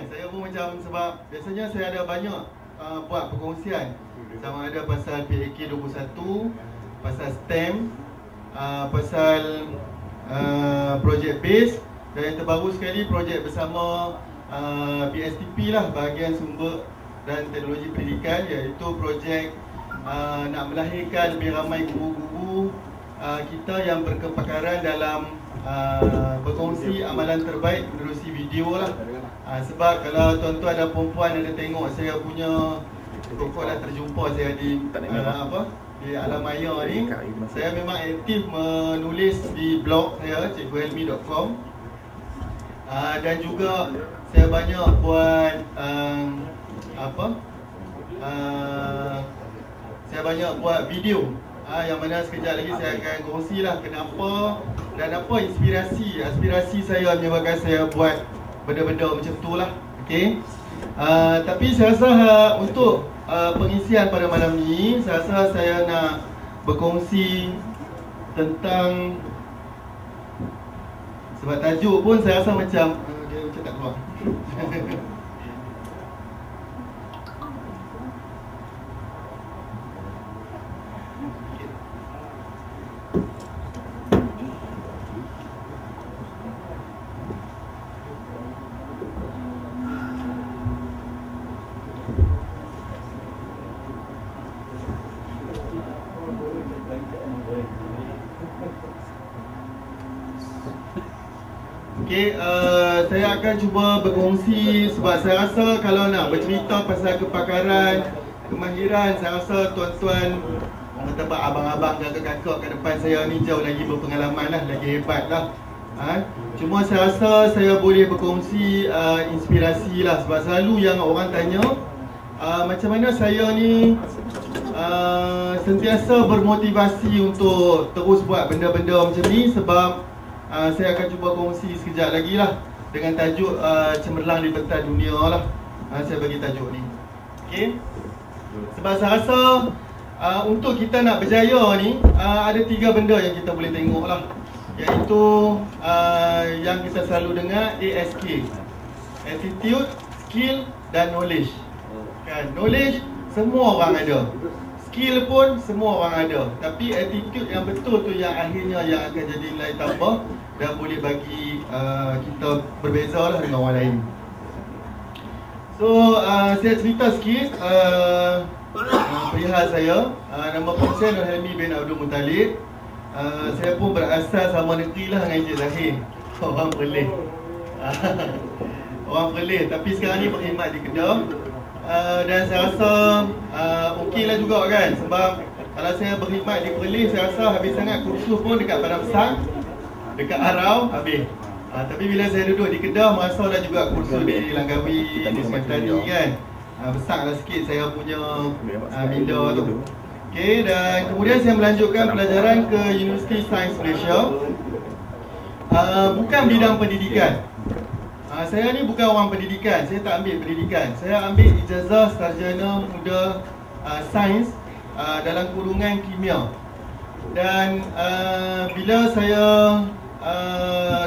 Saya pun macam, sebab biasanya saya ada banyak buat perkongsian. Sama ada pasal PAK 21, pasal STEM, pasal projek base, dan yang terbaru sekali projek bersama BSTP lah, Bahagian Sumber dan Teknologi Pendidikan, iaitu projek nak melahirkan lebih ramai guru-guru kita yang berkepakaran dalam berkongsi amalan terbaik menerusi video lah. Sebab kalau tuan-tuan dan perempuan ada tengok saya punya, pokok dah terjumpa saya di di alam maya ni, saya memang aktif menulis di blog saya cikguhelmi.com, dan juga saya banyak buat saya banyak buat video, yang mana sekejap lagi saya akan kongsilah kenapa dan apa aspirasi saya menyebabkan saya buat benda-benda macam tu lah. Okay. Tapi saya rasa untuk pengisian pada malam ni, saya rasa saya nak berkongsi tentang, sebab tajuk pun saya rasa macam dia macam tak keluar. Okay, saya akan cuba berkongsi, sebab saya rasa kalau nak bercerita pasal kepakaran, kemahiran, saya rasa tuan-tuan, orang kata abang-abang, kakak-kakak kat depan saya ni jauh lagi berpengalaman lah, lagi hebat lah. Cuma saya rasa saya boleh berkongsi inspirasi lah, sebab selalu yang orang tanya macam mana saya ni sentiasa bermotivasi untuk terus buat benda-benda macam ni, sebab saya akan cuba kongsi sekejap lagi lah dengan tajuk cemerlang di peta dunia lah. Saya bagi tajuk ni. Okay. Sebab saya rasa untuk kita nak berjaya ni ada 3 benda yang kita boleh tengok lah, iaitu yang kita selalu dengar ASK, Attitude, Skill dan Knowledge. Kan? Knowledge semua orang ada, skill pun semua orang ada, tapi attitude yang betul tu yang akhirnya yang akan jadi nilai tambah dan boleh bagi kita berbeza lah dengan orang lain. So saya cerita sikit perihal saya. Nama pun saya Nur Helmi bin Abdul Muttalib. Saya pun berasal sama negeri lah dengan Encik Zahir. Orang Perlis. Orang Perlis, tapi sekarang ni berkhidmat di Kedah. Dan saya rasa okey lah juga kan, sebab kalau saya berkhidmat di Perlis, saya rasa habis sangat kursus pun dekat Padang Besar, dekat Arau, habis. Tapi bila saya duduk di Kedah, merasa dah juga kursus di Langkawi, di Sementari kan, besarlah sikit saya punya minda tu. Okay, dan kemudian saya melanjutkan pelajaran ke Universiti Sains Malaysia. Bukan bidang pendidikan. Saya ni bukan orang pendidikan, saya tak ambil pendidikan. Saya ambil ijazah sarjana muda sains dalam kurungan kimia. Dan bila saya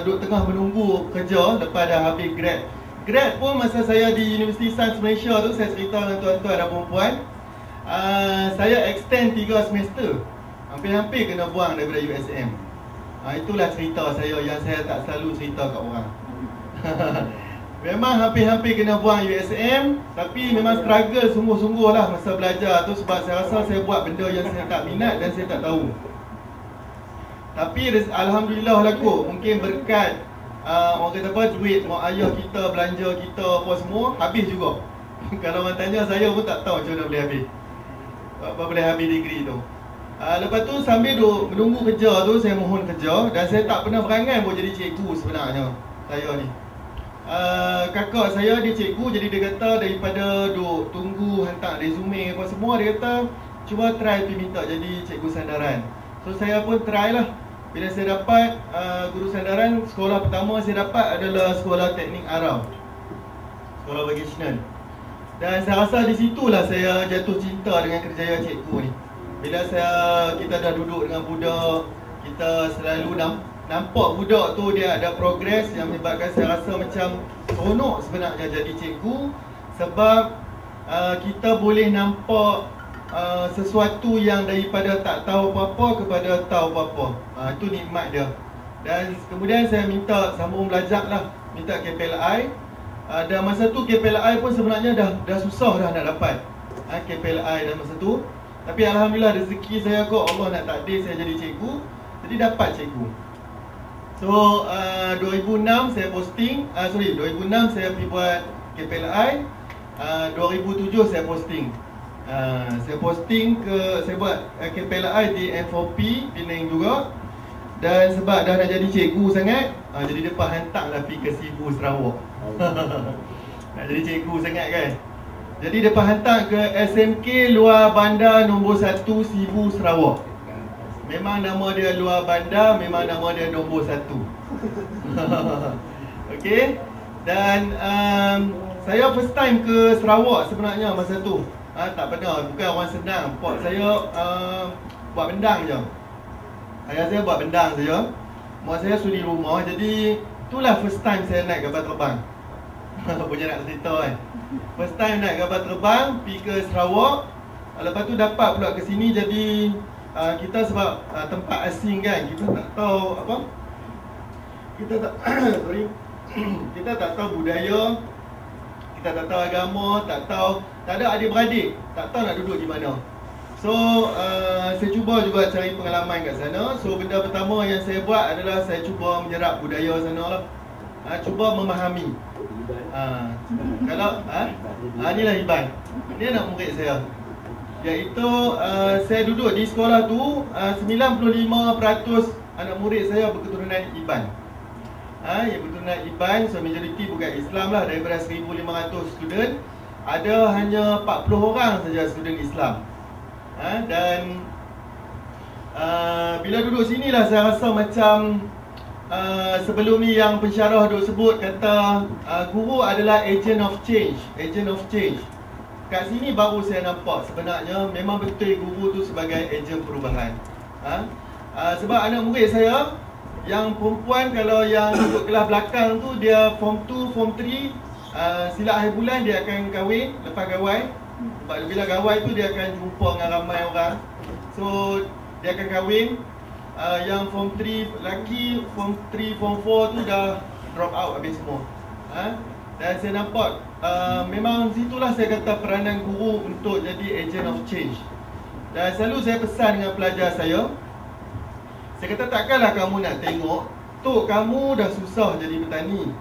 duduk tengah menunggu kerja lepas dah habis grad pun masa saya di Universiti Sains Malaysia tu, saya cerita dengan tuan-tuan dan perempuan, saya extend 3 semester, hampir-hampir kena buang daripada USM. Itulah cerita saya yang saya tak selalu cerita kat orang. Memang hampir-hampir kena buang USM, tapi memang struggle sungguh-sungguh lah masa belajar tu, sebab saya rasa saya buat benda yang saya tak minat dan saya tak tahu. Tapi alhamdulillah lah kot, mungkin berkat orang kata apa, duit mak ayah kita, belanja kita apa semua, habis juga. Kalau orang tanya, saya pun tak tahu macam mana boleh habis, apa boleh habis degree tu. Lepas tu sambil menunggu kerja tu, saya mohon kerja. Dan saya tak pernah berangan pun jadi cikgu sebenarnya, saya ni. Kakak saya dia cikgu, jadi dia kata daripada duk tunggu hantar resume apa semua, dia kata cuba try pergi minta jadi cikgu sandaran. So saya pun try lah. Bila saya dapat guru sandaran, sekolah pertama saya dapat adalah Sekolah Teknik Arau, sekolah vocational. Dan saya rasa di situlah saya jatuh cinta dengan kerjaya cikgu ni. Bila kita dah duduk dengan budak, kita selalu nampak budak tu dia ada progres yang menyebabkan saya rasa macam seronok sebenarnya jadi cikgu. Sebab kita boleh nampak sesuatu yang daripada tak tahu apa-apa kepada tahu apa-apa. Itu nikmat dia. Dan kemudian saya minta sambung belajar lah, minta KPLI. Dan masa tu KPLI pun sebenarnya dah susah dah nak dapat KPLI dan masa tu. Tapi Alhamdulillah rezeki saya kot, Allah nak takdir saya jadi cikgu, jadi dapat cikgu. So 2006 saya posting, 2006 saya pergi buat KPLI, 2007 saya posting. Saya buat KPLI di M4P Penang juga. Dan sebab dah nak jadi cikgu sangat, jadi depa hantarlah pergi ke Sibu Sarawak. Nak jadi cikgu sangat kan. Jadi depa hantar ke SMK Luar Bandar nombor 1 Sibu Sarawak. Memang nama dia Luar Bandar, memang nama dia nombor 1. Okey. Dan saya first time ke Sarawak sebenarnya masa tu. Tak pernah, bukan orang senang. Pak saya buat bendang je. Ayah saya buat bendang saja. Mak saya suri rumah. Jadi itulah first time saya naik kapal terbang. Punya nak cerita kan. First time naik kapal terbang, pergi ke Sarawak. Lepas tu dapat pula ke sini. Jadi kita sebab tempat asing kan, kita tak tahu apa, kita tak kita tak tahu budaya, kita tak tahu agama, tak ada adik-beradik, tak tahu nak duduk di mana. So saya cuba juga cari pengalaman kat sana. So benda pertama yang saya buat adalah saya cuba menyerap budaya sana lah. Cuba memahami. Kalau inilah Iban. Dia anak murid saya. Iaitu saya duduk di sekolah tu 95% anak murid saya berketurunan Iban. Yang berketurunan Iban, so majoriti bukan Islam lah. Daripada 1,500 student, ada hanya 40 orang saja student Islam. Dan bila duduk sini lah saya rasa macam sebelum ni yang pensyarah duk sebut kata guru adalah agent of change. Agent of change. Kat sini baru saya nampak sebenarnya memang betul guru tu sebagai agent perubahan. Sebab anak murid saya yang perempuan, kalau yang duduk kelas belakang tu dia form 2, form 3, silap akhir bulan dia akan kahwin lepas gawai. Sebab bila gawai tu dia akan jumpa dengan ramai orang. So dia akan kahwin. Yang form 3 lelaki, form 3, form 4 tu dah drop out habis semua. Dan saya nampak memang situlah saya kata peranan guru untuk jadi agent of change. Dan selalu saya pesan dengan pelajar saya kata takkanlah kamu nak tengok tok kamu dah susah jadi petani,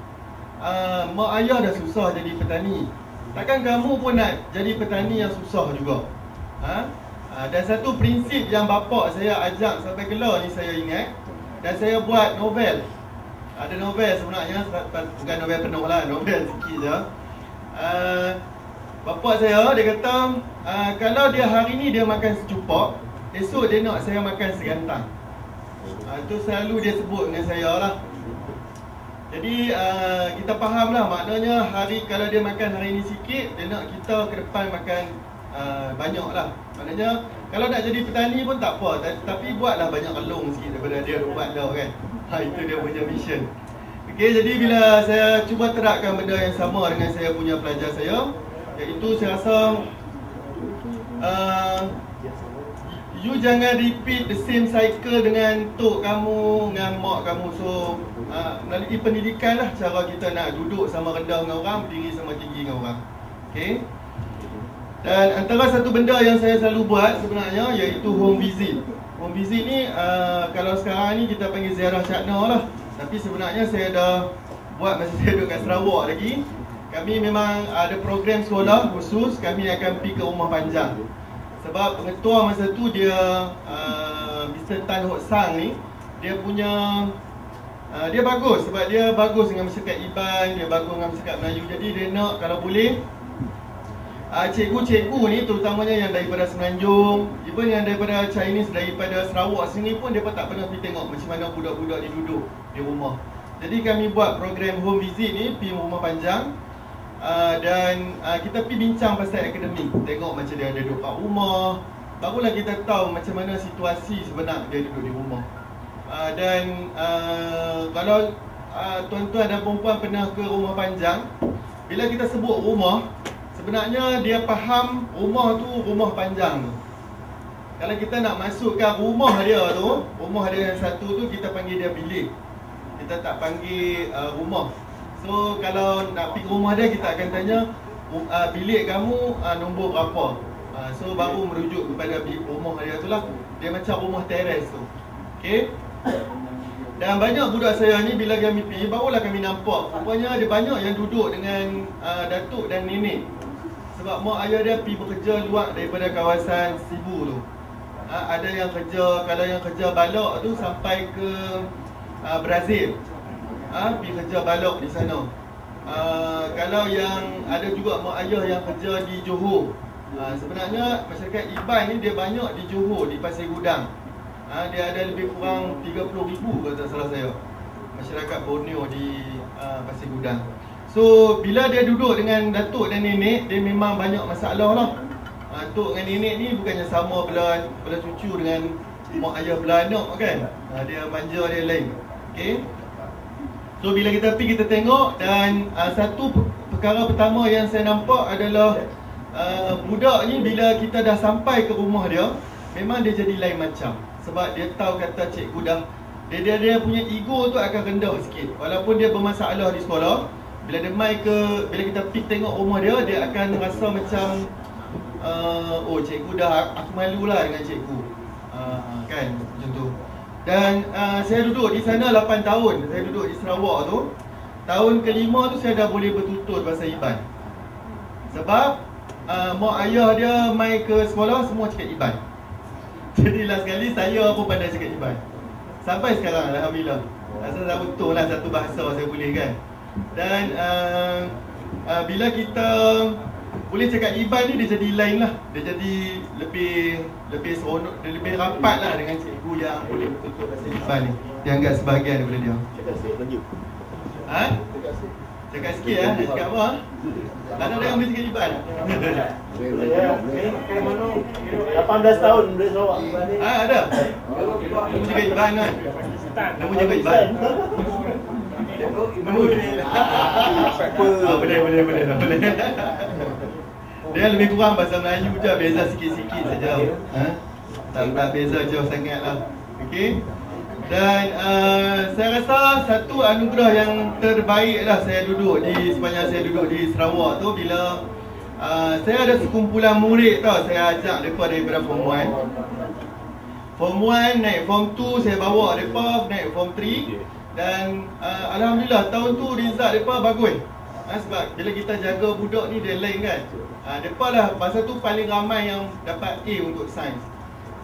mak ayah dah susah jadi petani, takkan kamu pun nak jadi petani yang susah juga. Dan satu prinsip yang bapak saya ajak sampai gelar ni saya ingat. Dan saya buat novel. Ada novel sebenarnya, bukan novel penuh lah, novel sikit je. Bapak saya, dia kata kalau dia hari ni dia makan secupak, esok dia nak saya makan segantang. Itu selalu dia sebut dengan saya lah. Jadi kita faham lah, maknanya kalau dia makan hari ni sikit, dia nak kita ke depan makan banyak lah. Maknanya kalau nak jadi petani pun tak apa, tapi buatlah banyak kelong sikit daripada dia buat dah kan. Itu dia punya mission. Okay, jadi bila saya cuba terapkan benda yang sama dengan saya punya pelajar saya, iaitu saya rasa you jangan repeat the same cycle dengan tok kamu, dengan mak kamu. So melalui pendidikan lah cara kita nak duduk sama rendah dengan orang, berdiri sama tinggi dengan orang. Okay. Dan antara satu benda yang saya selalu buat sebenarnya iaitu home visit. Home visit ni kalau sekarang ni kita panggil ziarah syakna lah. Tapi sebenarnya saya dah buat masa saya duduk kat Sarawak lagi. Kami memang ada program sekolah khusus, kami akan pergi ke rumah panjang. Sebab pengetua masa tu dia Mr. Tan Hock Sang ni, dia punya dia bagus sebab dia bagus dengan masyarakat Iban, dia bagus dengan masyarakat Melayu. Jadi dia nak kalau boleh cikgu-cikgu ni terutamanya yang daripada Semenanjung, even yang daripada Chinese daripada Sarawak sini pun dia pun tak pernah pergi tengok macam mana budak-budak ni duduk di rumah. Jadi kami buat program home visit ni, pergi rumah panjang. Dan kita pergi bincang pasal akademik, tengok macam dia ada duduk kat rumah, barulah kita tahu macam mana situasi sebenar dia duduk di rumah. Dan kalau tuan-tuan dan perempuan pernah ke rumah panjang, bila kita sebut rumah, sebenarnya dia faham rumah tu rumah panjang tu. Kalau kita nak masukkan rumah dia tu, rumah dia yang satu tu, kita panggil dia bilik. Kita tak panggil rumah. So kalau nak pergi rumah dia, kita akan tanya bilik kamu nombor berapa. So baru merujuk kepada rumah dia tu lah. Dia macam rumah teres tu. Okay. Dan banyak budak saya ni bila kami pergi, barulah kami nampak rupanya ada banyak yang duduk dengan datuk dan nenek. Sebab mak ayah dia pergi bekerja luar daripada kawasan Sibu tu. Ada yang kerja, kalau yang kerja balok tu sampai ke Brazil. Pergi kerja balok di sana. Kalau yang ada juga mak ayah yang kerja di Johor. Sebenarnya masyarakat Iban ni dia banyak di Johor, di Pasir Gudang. Dia ada lebih kurang 30,000 kalau tak salah saya, masyarakat Borneo di Pasir Gudang. So bila dia duduk dengan datuk dan nenek, dia memang banyak masalah lah. Datuk dengan nenek ni bukannya sama belah cucu dengan mak ayah belah anak kan. Dia manja dia lain. Okay. So bila kita pergi, kita tengok, dan satu perkara pertama yang saya nampak adalah budak ni bila kita dah sampai ke rumah dia, memang dia jadi lain macam. Sebab dia tahu kata cikgu dah, dia punya ego tu akan rendah sikit. Walaupun dia bermasalah di sekolah, bila dia mai bila kita pergi tengok rumah dia, dia akan rasa macam oh cikgu dah, aku malulah dengan cikgu. Kan macam tu. Dan saya duduk di sana 8 tahun. Saya duduk di Sarawak tu. Tahun kelima tu saya dah boleh bertutur bahasa Iban. Sebab mak ayah dia mai ke sekolah semua cakap Iban. Jadi last kali saya pun pandai cakap Iban. Sampai sekarang alhamdulillah. Rasa dah betul lah satu bahasa saya boleh kan. Dan bila kita boleh cakap Iban ni, dia jadi lain lah. Dia jadi lebih seronok, dia lebih rapat lah dengan cikgu yang boleh betul-betul bahasa Iban ni. Dia anggap sebahagian daripada dia. Cakap sikit, lanjut. Cakap sikit lah, dia cakap apa? Tak ada yang boleh cakap Iban. 18 tahun dari Sarawak. Ada. Kamu cakap Iban kan? Kamu cakap Iban. Boleh. Dia lebih kurang bahasa Melayu je, beza sikit-sikit saja. Tak beza jauh sangat lah. Okay. Dan saya rasa satu anugerah yang terbaik lah sepanjang saya duduk di Sarawak tu, bila saya ada sekumpulan murid tau. Saya ajak mereka daripada Form 1. Form 1 naik Form 2, saya bawa mereka naik Form 3. Dan alhamdulillah tahun tu result mereka bagus. Sebab bila kita jaga budak ni, dia lain kan. Mereka lah masa tu paling ramai yang dapat A untuk sains.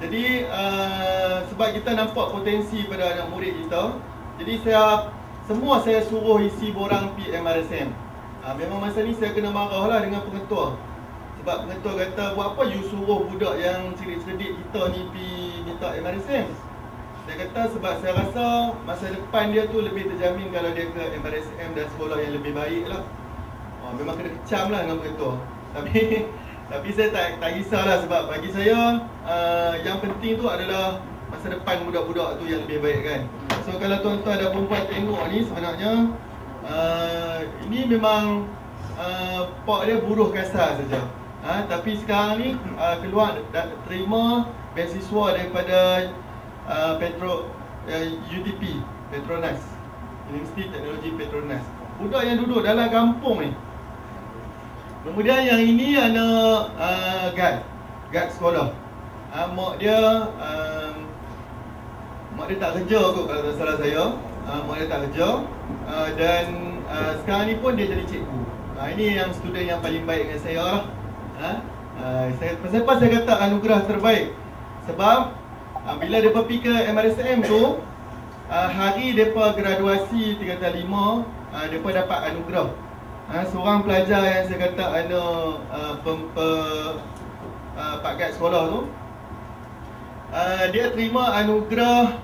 Jadi sebab kita nampak potensi pada anak murid kita, jadi saya suruh isi borang PMRSM. Memang masa ni saya kena marah lah dengan pengetua. Sebab pengetua kata, buat apa you suruh budak yang cerdik-cerdik kita ni pergi minta MRSM. Saya kata sebab saya rasa masa depan dia tu lebih terjamin kalau dia ke MRSM dan sekolah yang lebih baik lah. Memang kena kecam lah dengan pengetua. Tapi saya tak risaulah, sebab bagi saya yang penting tu adalah masa depan budak-budak tu yang lebih baik kan. So kalau tuan-tuan dan perempuan tengok ni, sebenarnya ini memang pak dia buruh kasar saja. Tapi sekarang ni keluar terima beasiswa daripada UTP Petronas, Universiti Teknologi Petronas. Budak yang duduk dalam kampung ni. Kemudian yang ini anak guard sekolah. Mak dia tak kerja kot kalau tak salah saya. Mak dia tak kerja. Dan sekarang ni pun dia jadi cikgu. Ini yang student yang paling baik dengan saya lah. Kenapa saya kata anugerah terbaik? Sebab bila dia pergi ke MRSM tu, hari mereka graduasi 3 kali 5, mereka dapat anugerah. Seorang pelajar yang saya kata Pak Gad sekolah tu, dia terima anugerah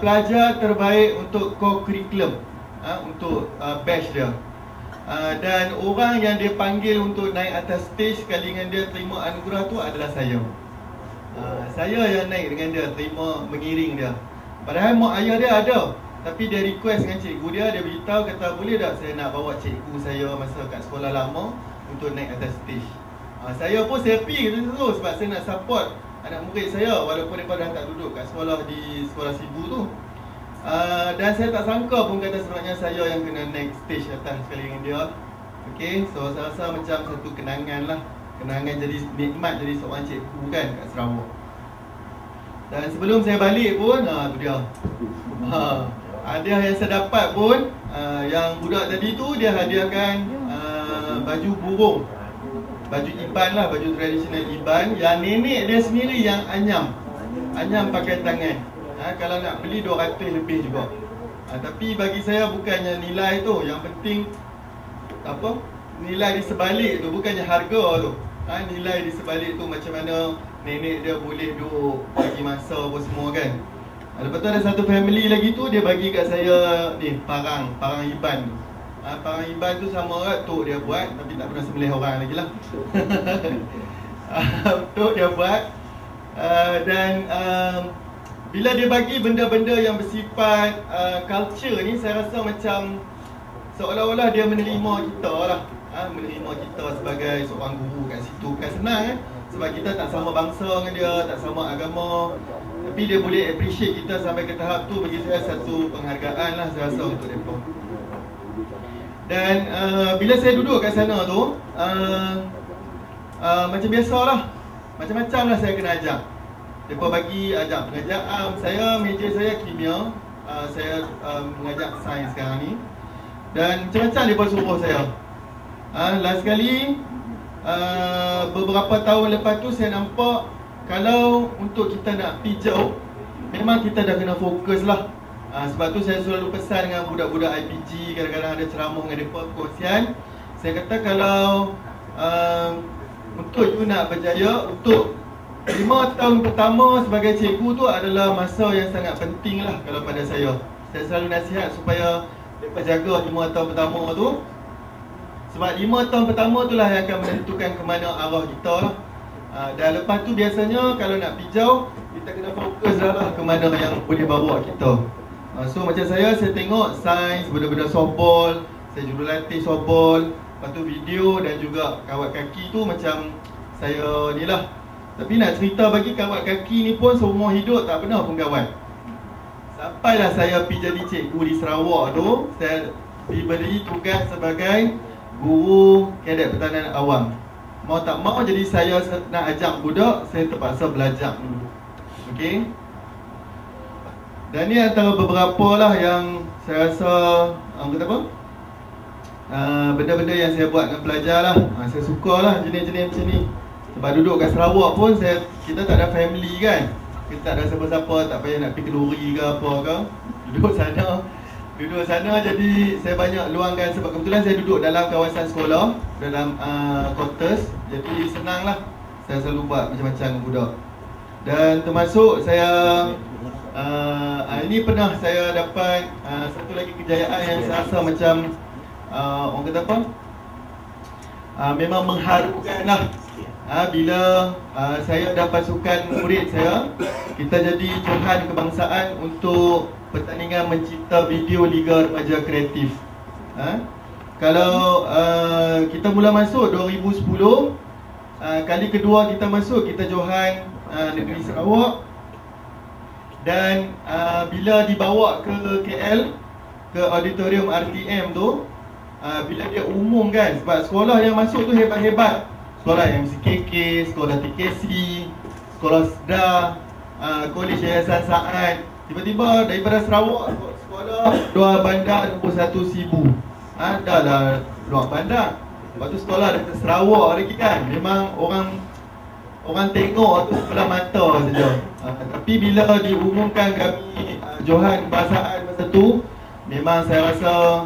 pelajar terbaik untuk co-curriculum, untuk batch dia. Dan orang yang dia panggil untuk naik atas stage sekali dengan dia terima anugerah tu adalah saya. Saya yang naik dengan dia, terima mengiring dia. Padahal mak ayah dia ada, Tapi dia request dengan cikgu dia, dia beritahu kata boleh tak saya nak bawa cikgu saya masa kat sekolah lama untuk naik atas stage. Saya pun happy gitu tu sebab saya nak support anak murid saya walaupun mereka dah tak duduk kat sekolah di sekolah Sibu tu. Dan saya tak sangka pun kata sebenarnya saya yang kena naik stage atas sekali dengan dia. Okay, so saya rasa macam satu kenangan lah. Kenangan jadi nikmat jadi seorang cikgu kan kat Sarawak. Dan sebelum saya balik pun, tu dia. Hadiah yang saya dapat pun, yang budak tadi tu dia hadiahkan baju burung. Baju Iban lah, baju tradisional Iban. Yang nenek dia sendiri yang anyam. Anyam pakai tangan. Kalau nak beli 200 lebih juga. Tapi bagi saya bukannya nilai tu. Yang penting apa? Nilai di sebalik tu, bukannya harga tu. Nilai di sebalik tu macam mana nenek dia boleh duk bagi masa apa semua kan. Lepas tu ada satu family lagi tu, dia bagi kat saya ni parang Iban tu. Parang Iban tu sama orang tok dia buat, tapi tak pernah sembelih orang lagi lah. Tok dia buat. Dan bila dia bagi benda-benda yang bersifat culture ni, saya rasa macam seolah-olah dia menerima kita lah. Menerima kita sebagai seorang guru kat situ. Bukan senang sebab kita tak sama bangsa dengan dia, tak sama agama. Tapi dia boleh appreciate kita sampai ke tahap tu, bagi saya satu penghargaan lah saya rasa untuk mereka. Dan bila saya duduk kat sana tu, macam biasalah, macam-macam lah saya kena ajar. Mereka bagi ajak pengajar. Meja saya kimia, saya mengajar sains sekarang ni. Dan macam-macam mereka suruh saya. Last kali beberapa tahun lepas tu saya nampak kalau untuk kita nak pergi jauh, memang kita dah kena fokus lah. Sebab tu saya selalu pesan dengan budak-budak IPG, kadang-kadang ada ceramah dengan mereka perkongsian. Saya kata kalau untuk you nak berjaya, untuk 5 tahun pertama sebagai cikgu tu adalah masa yang sangat penting lah kalau pada saya. Saya selalu nasihat supaya mereka jaga 5 tahun pertama tu. Sebab 5 tahun pertama tu lah yang akan menentukan ke mana arah kita lah. Dan lepas tu biasanya kalau nak pergi jauh, kita kena fokus lah ke mana yang boleh bawa kita. So macam saya tengok sains, benda-benda softball, saya jurulatih softball. Lepas tu video dan juga kawat kaki tu macam saya ni lah. Tapi nak cerita bagi kawat kaki ni pun seumur hidup tak pernah pun kawat. Sampailah saya pergi jadi cikgu di Sarawak tu, saya diberi tugas sebagai guru kadet pertanian awam. Mau tak mau jadi saya nak ajak budak, saya terpaksa belajar dulu. Okey. Dan ni antara beberapa lah yang saya rasa kata apa? Benda-benda yang saya buat dengan pelajar lah. Saya suka lah jenis-jenis macam ni. Sebab duduk kat Sarawak pun kita tak ada family kan. Kita tak ada siapa-siapa, tak payah nak pergi kenduri ke apa ke. Duduk sana jadi saya banyak luangkan. Sebab kebetulan saya duduk dalam kawasan sekolah, dalam quarters. Jadi senang lah saya selalu buat macam-macam dengan budak. Dan termasuk saya ini pernah saya dapat satu lagi kejayaan yang saya rasa macam orang kata apa, memang mengharukan lah. Bila saya dan pasukan murid saya, kita jadi Johan Kebangsaan untuk pertandingan mencipta video Liga Remaja Kreatif. Kalau kita mula masuk 2010, kali kedua kita masuk, kita Johan Negeri Sarawak. Dan bila dibawa ke KL, ke auditorium RTM tu, bila dia umumkan, sebab sekolah yang masuk tu hebat-hebat, sekolah MCKK, sekolah TKC, sekolah SDA, Kolej Yayasan Saad. Tiba-tiba daripada Sarawak, sekolah luar bandar nombor 1 Sibu. Dah lah luar bandar. Lepas tu sekolah dekat Sarawak lagi kan. Memang orang tengok tu sebelah mata saja. Tapi bila diumumkan kami Johan Kebangsaan masa tu, memang saya rasa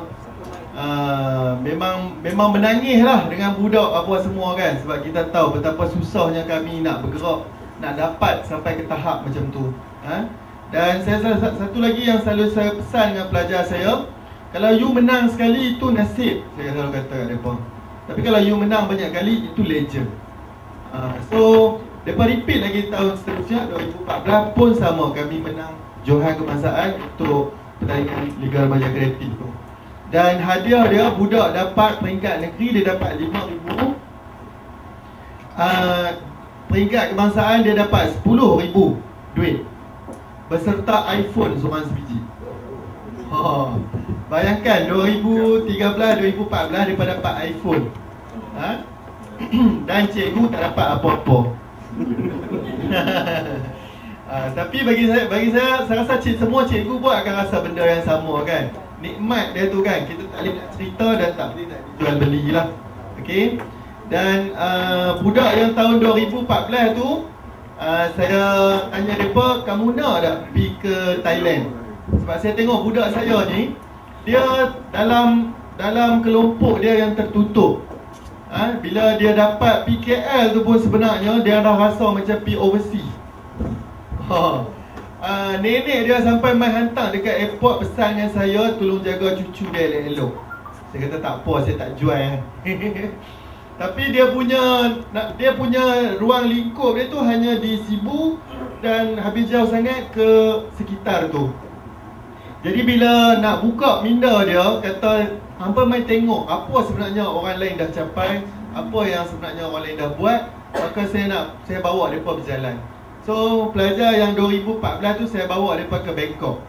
memang menangis lah dengan budak apa semua kan. Sebab kita tahu betapa susahnya kami nak bergerak, nak dapat sampai ke tahap macam tu. Dan saya satu lagi yang selalu saya pesan dengan pelajar saya, kalau you menang sekali itu nasib, saya selalu kata kat mereka. Tapi kalau you menang banyak kali, itu legend. So mereka repeat lagi tahun seterusnya, 2014 pun sama, kami menang Johan Kebangsaan untuk pertandingan Liga Remaja Kreatif tu. Dan hadiah dia, budak dapat peringkat negeri dia dapat 5,000. Peringkat kebangsaan dia dapat 10,000 duit beserta iPhone seorang sebiji. Bayangkan 2013, 2014 dia dapat iPhone. Dan cikgu tak dapat apa-apa. Tapi bagi saya rasa semua cikgu pun akan rasa benda yang sama kan. Nikmat dia tu kan, kita tak boleh nak cerita dan tak boleh nak jual belilah. Okey. Dan budak yang tahun 2014 tu, saya tanya mereka, kamu nak tak pergi ke Thailand? Sebab saya tengok budak saya ni, dia dalam kelompok dia yang tertutup. Bila dia dapat PKL tu pun sebenarnya dia dah rasa macam pergi overseas. Nenek dia sampai main hantar dekat airport, pesan dengan saya, tolong jaga cucu dia elok-elok. Saya kata tak apa, saya tak jual. Tapi dia punya ruang lingkup dia tu hanya di Sibu dan habis jauh sangat ke sekitar tu. Jadi bila nak buka minda dia, kata hampa main tengok apa sebenarnya orang lain dah capai, apa yang sebenarnya orang lain dah buat, maka saya bawa mereka berjalan. So pelajar yang 2014 tu saya bawa mereka ke Bangkok,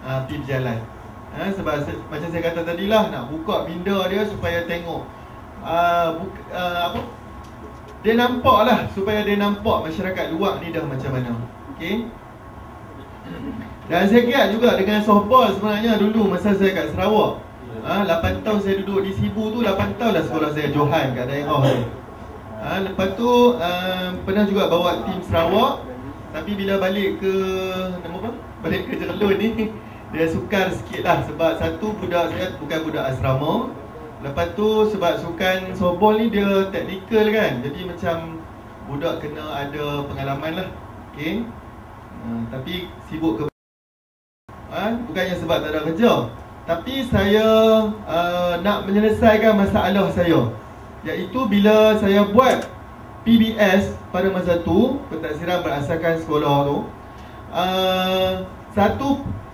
pergi berjalan. Sebab macam saya kata tadilah, nak buka minda dia supaya tengok dia nampak lah, supaya dia nampak masyarakat luar ni dah macam mana. Okay. Dan saya kira juga dengan softball sebenarnya dulu masa saya kat Sarawak, 8 tahun saya duduk di Sibu tu, 8 tahun lah sekolah saya Johan kat daerah ni. Lepas tu pernah juga bawa tim Sarawak. Tapi bila balik ke balik ke Jerlun ni, dia sukar sikit lah. Sebab satu, budak saya bukan budak asrama. Lepas tu sebab sukan softball ni dia teknikal kan, jadi macam budak kena ada pengalaman lah. Okay. Tapi sibuk ke bukannya sebab tak ada kerja, tapi saya nak menyelesaikan masalah saya, iaitu bila saya buat PBS pada masa tu, pentadbiran berasaskan sekolah tu,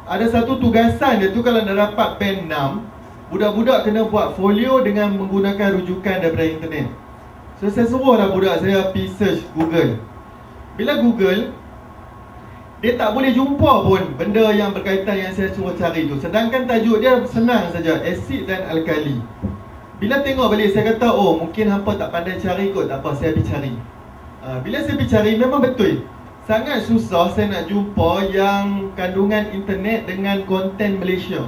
ada satu tugasan dia tu, kalau nak dapat band 6, budak-budak kena buat folio dengan menggunakan rujukan daripada internet. So saya suruhlah budak saya pergi search Google. Bila Google, dia tak boleh jumpa pun benda yang berkaitan yang saya suruh cari tu. Sedangkan tajuk dia senang saja, asid dan alkali. Bila tengok balik, saya kata, oh mungkin hampa tak pandai cari kot, tak apa, saya pergi cari. Bila saya pergi cari, memang betul, sangat susah saya nak jumpa yang kandungan internet dengan konten Malaysia.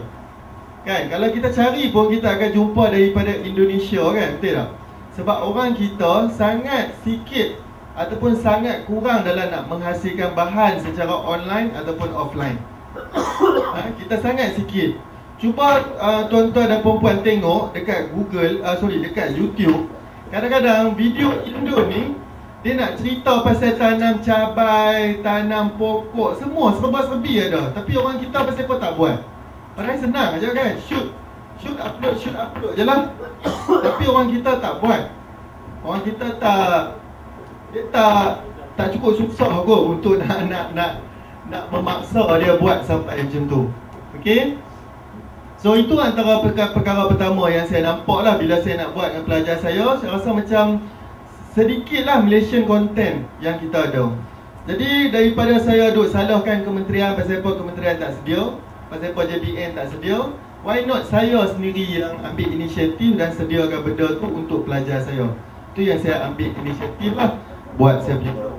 Kan, kalau kita cari pun kita akan jumpa daripada Indonesia kan, betul tak? Sebab orang kita sangat sikit ataupun sangat kurang dalam nak menghasilkan bahan secara online ataupun offline. Kita sangat sikit. Cuba tuan-tuan dan perempuan tengok dekat dekat YouTube. Kadang-kadang video Indo ni, dia nak cerita pasal tanam cabai, tanam pokok, semua serba-serbi ada. Tapi orang kita pasal apa tak buat? Padahal senang aja kan, shoot upload je lah. Tapi orang kita tak buat. Orang kita tak cukup susah kot untuk nak memaksa dia buat sampai macam tu. Okey. So itu antara perkara pertama yang saya nampak lah bila saya nak buat dengan pelajar saya. Saya rasa macam sedikit lah Malaysian content yang kita ada. Jadi daripada saya duk salahkan kementerian pasal apa kementerian tak sedia, pasal apa JBN tak sedia, why not saya sendiri yang ambil inisiatif dan sediakan benda tu untuk pelajar saya. Itu yang saya ambil inisiatif lah, buat saya punya blog.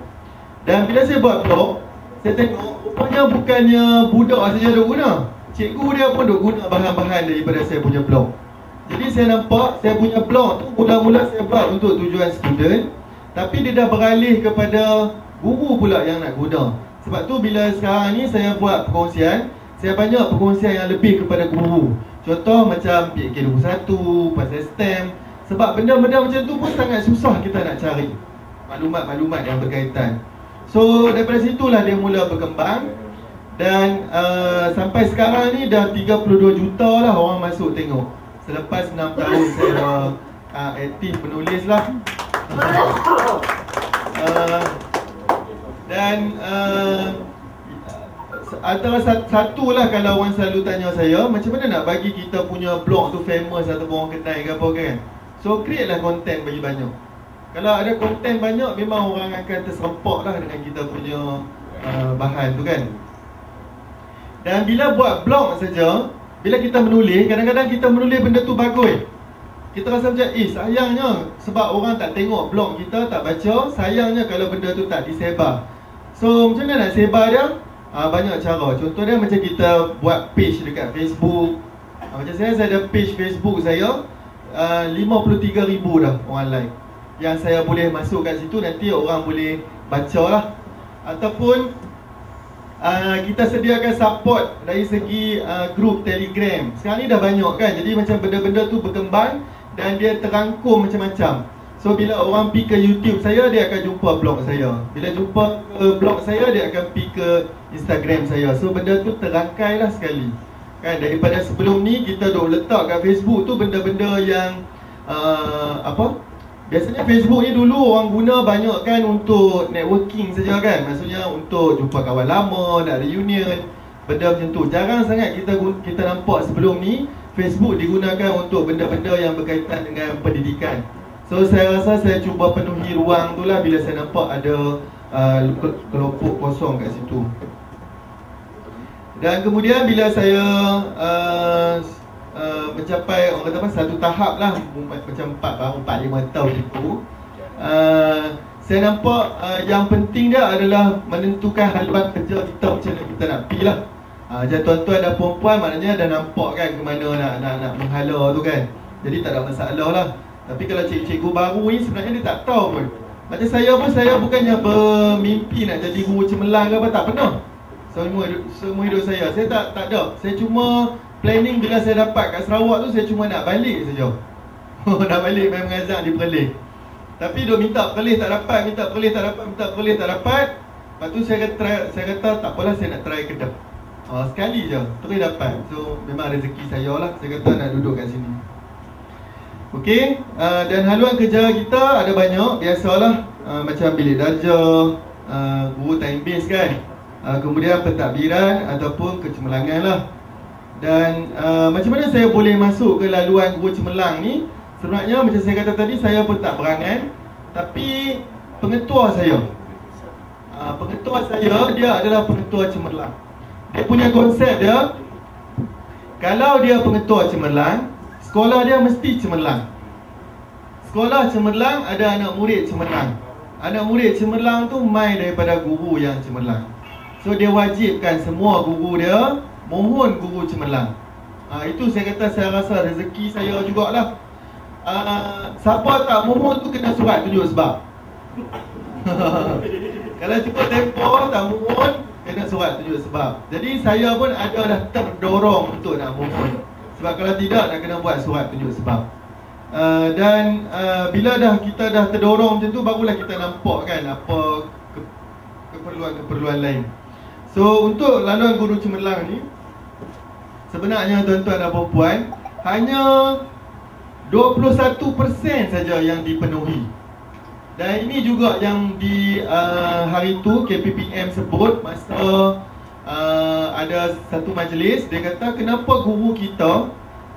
Dan bila saya buat blog, saya tengok rupanya bukannya budak saja duk guna, cikgu dia pun duk guna bahan-bahan daripada saya punya blog. Jadi saya nampak saya punya blog tu mula-mula saya buat untuk tujuan student, tapi dia dah beralih kepada guru pula yang nak guna. Sebab tu bila sekarang ni saya buat perkongsian, saya banyak perkongsian yang lebih kepada guru. Contoh macam PK21, pasal STEM. Sebab benda-benda macam tu pun sangat susah kita nak cari maklumat-maklumat yang berkaitan. So daripada situlah dia mula berkembang. Dan sampai sekarang ni dah 32 juta lah orang masuk tengok. Selepas 6 tahun saya aktif menulis lah. Dan antara satu lah kalau orang selalu tanya saya, macam mana nak bagi kita punya blog tu famous ataupun orang kenal ke apa kan. So create lah konten bagi banyak. Kalau ada konten banyak, memang orang akan terserempak lah dengan kita punya bahan tu kan. Dan bila buat blog saja, bila kita menulis, kadang-kadang kita menulis benda tu bagus, kita rasa macam sayangnya sebab orang tak tengok blog kita, tak baca. Sayangnya kalau benda tu tak disebar. So macam mana nak sebar dia? Banyak cara. Contoh dia macam kita buat page dekat Facebook. Macam saya ada page Facebook saya, 53,000 dah orang like. Yang saya boleh masuk kat situ, nanti orang boleh baca lah. Ataupun kita sediakan support dari segi grup Telegram. Sekarang ni dah banyak kan. Jadi macam benda-benda tu berkembang dan dia terangkum macam-macam. So bila orang pergi ke YouTube saya, dia akan jumpa blog saya. Bila jumpa ke blog saya, dia akan pergi ke Instagram saya. So benda tu terangkai lah sekali kan. Daripada sebelum ni kita duk letak kat Facebook tu benda-benda yang biasanya Facebook ni dulu orang guna banyak kan untuk networking saja kan. Maksudnya untuk jumpa kawan lama, nak reunion, benda macam tu. Jarang sangat kita nampak sebelum ni Facebook digunakan untuk benda-benda yang berkaitan dengan pendidikan. So saya rasa saya cuba penuhi ruang tu lah bila saya nampak ada kelompok kosong kat situ. Dan kemudian bila saya mencapai orang kata apa, satu tahap lah, macam 4-5 tahun itu, saya nampak yang penting dia adalah menentukan haluan kerja kita macam mana kita nak pergi lah. Macam tuan-tuan dan perempuan maknanya dah nampak kan ke mana nak menghala tu kan. Jadi tak ada masalah lah. Tapi kalau cikgu baru ni sebenarnya dia tak tahu pun. Macam saya pun, saya bukannya bermimpi nak jadi guru cemerlang ke apa, tak pernah. Semua hidup saya tak ada. Saya cuma planning bila saya dapat kat Sarawak tu, saya cuma nak balik saja. Nak balik main mengajar di Perlis. Tapi dia minta Perlis tak dapat, minta Perlis tak dapat. Lepas tu saya kata tak apalah, saya nak try Kedah. Sekali je, terus dapat. So memang rezeki saya lah, saya kata nak duduk kat sini. Okey, dan haluan kerja kita ada banyak. Biasalah, macam bilik darjah, guru time base kan, kemudian pentadbiran ataupun kecemerlangan lah. Dan macam mana saya boleh masuk ke laluan guru cemerlang ni? Sebenarnya macam saya kata tadi, saya pun tak berangan. Tapi pengetua saya, dia adalah pengetua cemerlang. Dia punya konsep dia, kalau dia pengetua cemerlang, sekolah dia mesti cemerlang. Sekolah cemerlang, ada anak murid cemerlang. Anak murid cemerlang tu mai daripada guru yang cemerlang. So dia wajibkan semua guru dia mohon guru cemerlang. Itu saya kata, saya rasa rezeki saya jugalah. Siapa tak mohon tu kena surat tunjuk sebab. Kalau cuba tempo tak mohon, kena surat tunjuk sebab. Jadi saya pun ada dah terdorong untuk nak mohon. Sebab kalau tidak, nak kena buat surat tunjuk sebab. Dan bila kita dah terdorong macam tu, barulah kita nampak kan apa keperluan-keperluan lain. So untuk laluan guru cemerlang ni, sebenarnya tuan-tuan dan puan-puan, hanya 21% saja yang dipenuhi. Dan ini juga yang di hari tu KPPM sebut masa ada satu majlis. Dia kata kenapa guru kita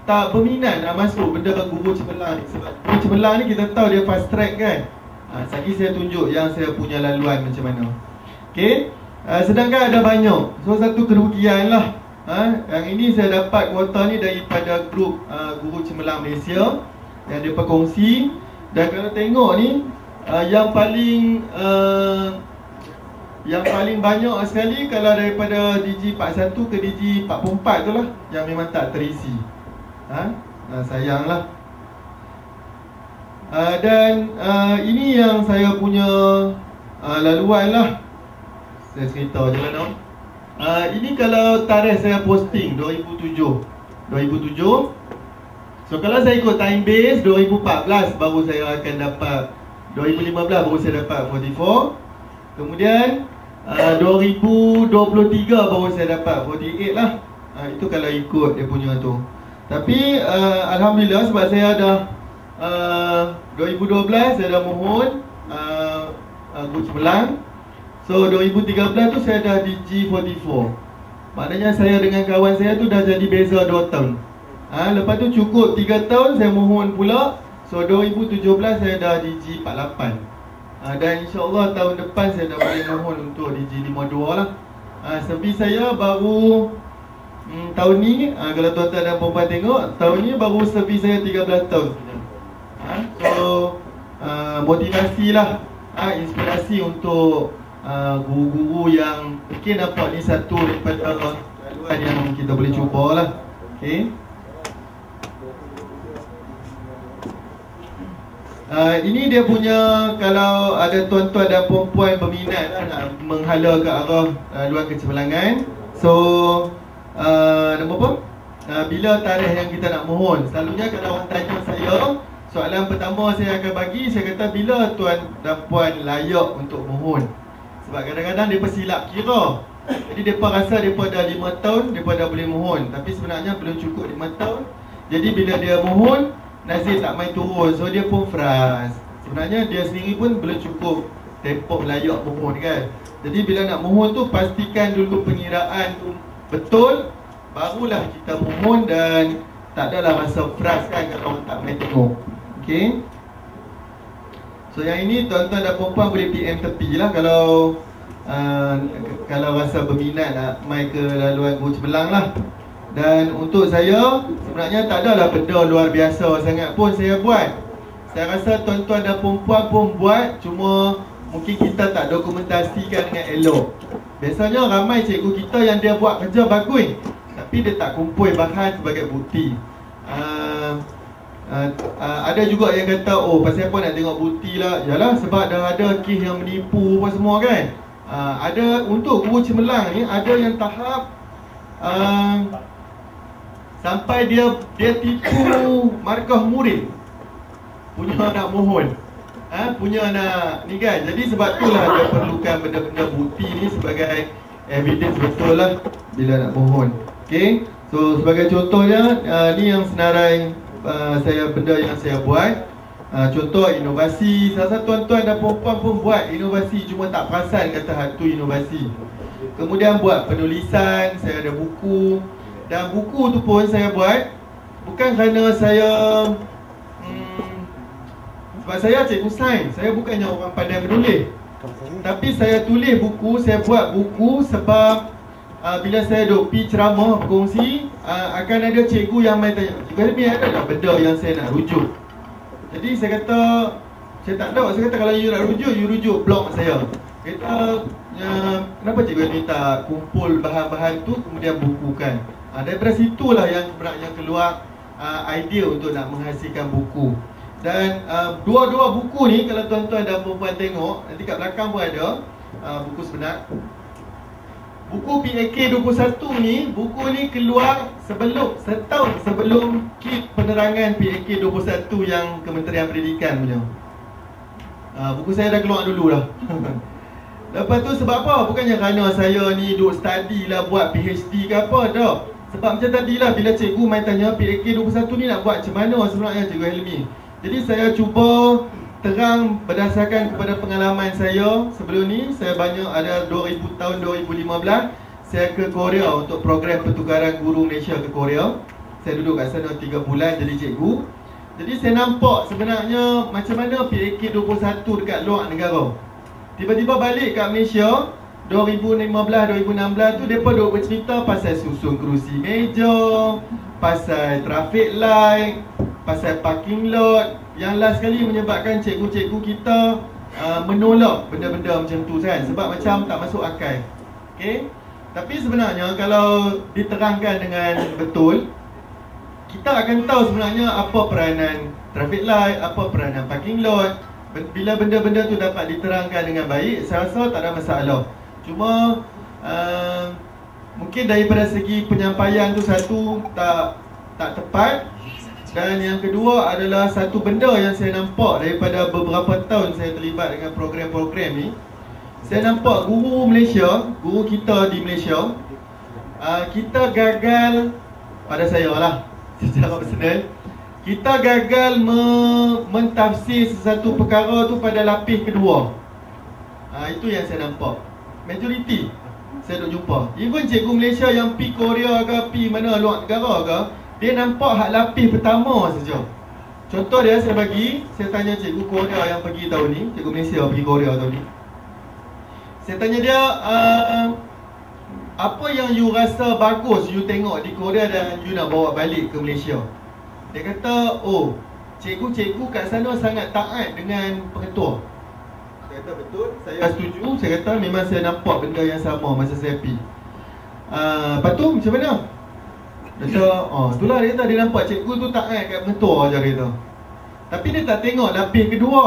tak berminat nak masuk benda guru cemerlang ni. Sebab guru cemerlang ni kita tahu dia fast track kan. Sekali saya tunjuk yang saya punya laluan macam mana. Okay, sedangkan ada banyak. So satu kerugian lah. Yang ini saya dapat kuota ni daripada grup guru cemerlang Malaysia yang dia berkongsi. Dan kalau tengok ni, yang paling banyak sekali kalau daripada DG 41 ke DG 44 tu lah yang memang tak terisi. Sayanglah. Dan ini yang saya punya laluan lah. Saya cerita je lah. Ini kalau tarikh saya posting 2007. So kalau saya ikut time base 2014 baru saya akan dapat, 2015 baru saya dapat 44. Kemudian 2023 baru saya dapat 48 lah. Itu kalau ikut dia punya tu. Tapi Alhamdulillah sebab saya dah 2012 saya dah mohon guru cemerlang. So 2013 tu saya dah DG 44. Maknanya saya dengan kawan saya tu dah jadi beza 2 tahun. Lepas tu cukup 3 tahun saya mohon pula. So 2017 saya dah DG48. Dan insyaAllah tahun depan saya dah boleh mohon untuk DG52 lah. Servis saya baru tahun ni, kalau tuan-tuan dan puan tengok, tahun ni baru servis saya 13 tahun. So motivasi lah, inspirasi untuk guru-guru yang mungkin nampak ni satu daripada laluan yang kita boleh cuba lah. Okay. Ini dia punya, kalau ada tuan-tuan dan puan-puan berminat nak menghala ke arah luar kecemerlangan. So nombor apa? Bila tarikh yang kita nak mohon. Selalunya kalau orang tanya saya, soalan pertama saya akan bagi, saya kata bila tuan dan puan layak untuk mohon. Sebab kadang-kadang mereka silap kira. Jadi mereka rasa mereka dah 5 tahun, mereka dah boleh mohon. Tapi sebenarnya belum cukup 5 tahun. Jadi bila dia mohon, nazil tak main turun. So dia pun frust. Sebenarnya dia sendiri pun belum cukup tempoh layak mohon kan. Jadi bila nak mohon tu, pastikan dulu pengiraan tu betul, barulah kita mohon dan tak adalah rasa frust kan kalau tak main tengok. Okay. So yang ini tuan-tuan dan puan-puan boleh PM tepi lah kalau rasa berminat nak main ke laluan Guru Cemerlang lah. Dan untuk saya, sebenarnya tak adalah benda luar biasa sangat pun saya buat. Saya rasa tuan-tuan dan puan-puan pun buat, cuma mungkin kita tak dokumentasikan dengan elok. Biasanya ramai cikgu kita yang dia buat kerja bagus, tapi dia tak kumpul bahan sebagai bukti. Ada juga yang kata, oh pasal apa nak tengok bukti lah. Yalah, sebab dah ada kes yang menipu apa semua kan. Ada untuk Guru Cemerlang ni, ada yang tahap sampai dia tipu markah murid, punya nak mohon, punya nak ni kan. Jadi sebab itulah dia perlukan benda-benda bukti ni sebagai evidence betul lah bila nak mohon. Okay. So sebagai contohnya, ni yang senarai benda yang saya buat. Contoh inovasi. Salah satu tuan-tuan dan puan-puan pun buat inovasi, cuma tak perasan kata satu inovasi. Kemudian buat penulisan, saya ada buku. Dan buku tu pun saya buat bukan kerana saya sebab saya cikgu sains, saya bukannya orang pandai menulis. Tapi saya tulis buku, saya buat buku sebab bila saya duk pergi ceramah berkongsi, akan ada cikgu yang main tanya, cikgu Helmi ada tak benda yang saya nak rujuk? Jadi saya kata, saya tak tahu. Saya kata kalau you nak rujuk, you rujuk blog saya. Kata, kenapa cikgu Helmi tak kumpul bahan-bahan tu kemudian bukukan? Daripada situlah yang keluar idea untuk nak menghasilkan buku. Dan dua-dua buku ni, kalau tuan-tuan dan puan-puan tengok, nanti kat belakang pun ada buku sebenar. Buku PAK 21 ni, buku ni keluar setahun sebelum kit penerangan PAK 21 yang Kementerian Pendidikan punya. Buku saya dah keluar dulu dah. Lepas tu sebab apa? Bukannya kerana saya ni duk study lah, buat PhD ke apa, tak. Sebab macam tadi lah, bila cikgu main tanya PAK 21 ni nak buat macam mana sebenarnya cikgu Helmi. Jadi saya cuba terang berdasarkan kepada pengalaman saya sebelum ni. Saya banyak ada tahun 2015 saya ke Korea untuk program pertukaran guru Malaysia ke Korea. Saya duduk kat sana 3 bulan jadi cikgu. Jadi saya nampak sebenarnya macam mana PAK 21 dekat luar negara. Tiba-tiba balik kat Malaysia 2015-2016 tu, mereka duk bercerita pasal susun kerusi meja, pasal traffic light, pasal parking lot. Yang last kali menyebabkan cikgu-cikgu kita menolak benda-benda macam tu kan, sebab macam tak masuk akal. Okay? Tapi sebenarnya kalau diterangkan dengan betul, kita akan tahu sebenarnya apa peranan traffic light, apa peranan parking lot. Bila benda-benda tu dapat diterangkan dengan baik, saya rasa tak ada masalah. Cuma mungkin daripada segi penyampaian tu satu tak tepat. Dan yang kedua adalah satu benda yang saya nampak daripada beberapa tahun saya terlibat dengan program-program ni. Saya nampak guru Malaysia, guru kita di Malaysia, kita gagal, pada saya lah secara personal, kita gagal mentafsir sesuatu perkara tu pada lapis kedua. Itu yang saya nampak. Majoriti saya duk jumpa. Even cikgu Malaysia yang pi Korea ke, pi mana luar negara ke, dia nampak hak lapis pertama saja. Contoh dia, saya tanya cikgu Korea yang pergi tahun ni, cikgu Malaysia pergi Korea tahun ni. Saya tanya dia, apa yang you rasa bagus you tengok di Korea dan you nak bawa balik ke Malaysia? Dia kata, oh, cikgu-cikgu kat sana sangat taat dengan pengetua. Saya kata betul, saya setuju. Saya kata memang saya nampak benda yang sama masa saya pergi. Lepas tu macam mana? Dia kata, itulah dia kata dia nampak cikgu tu taat kat pengetua je, dia kata. Tapi dia tak tengok lapis kedua.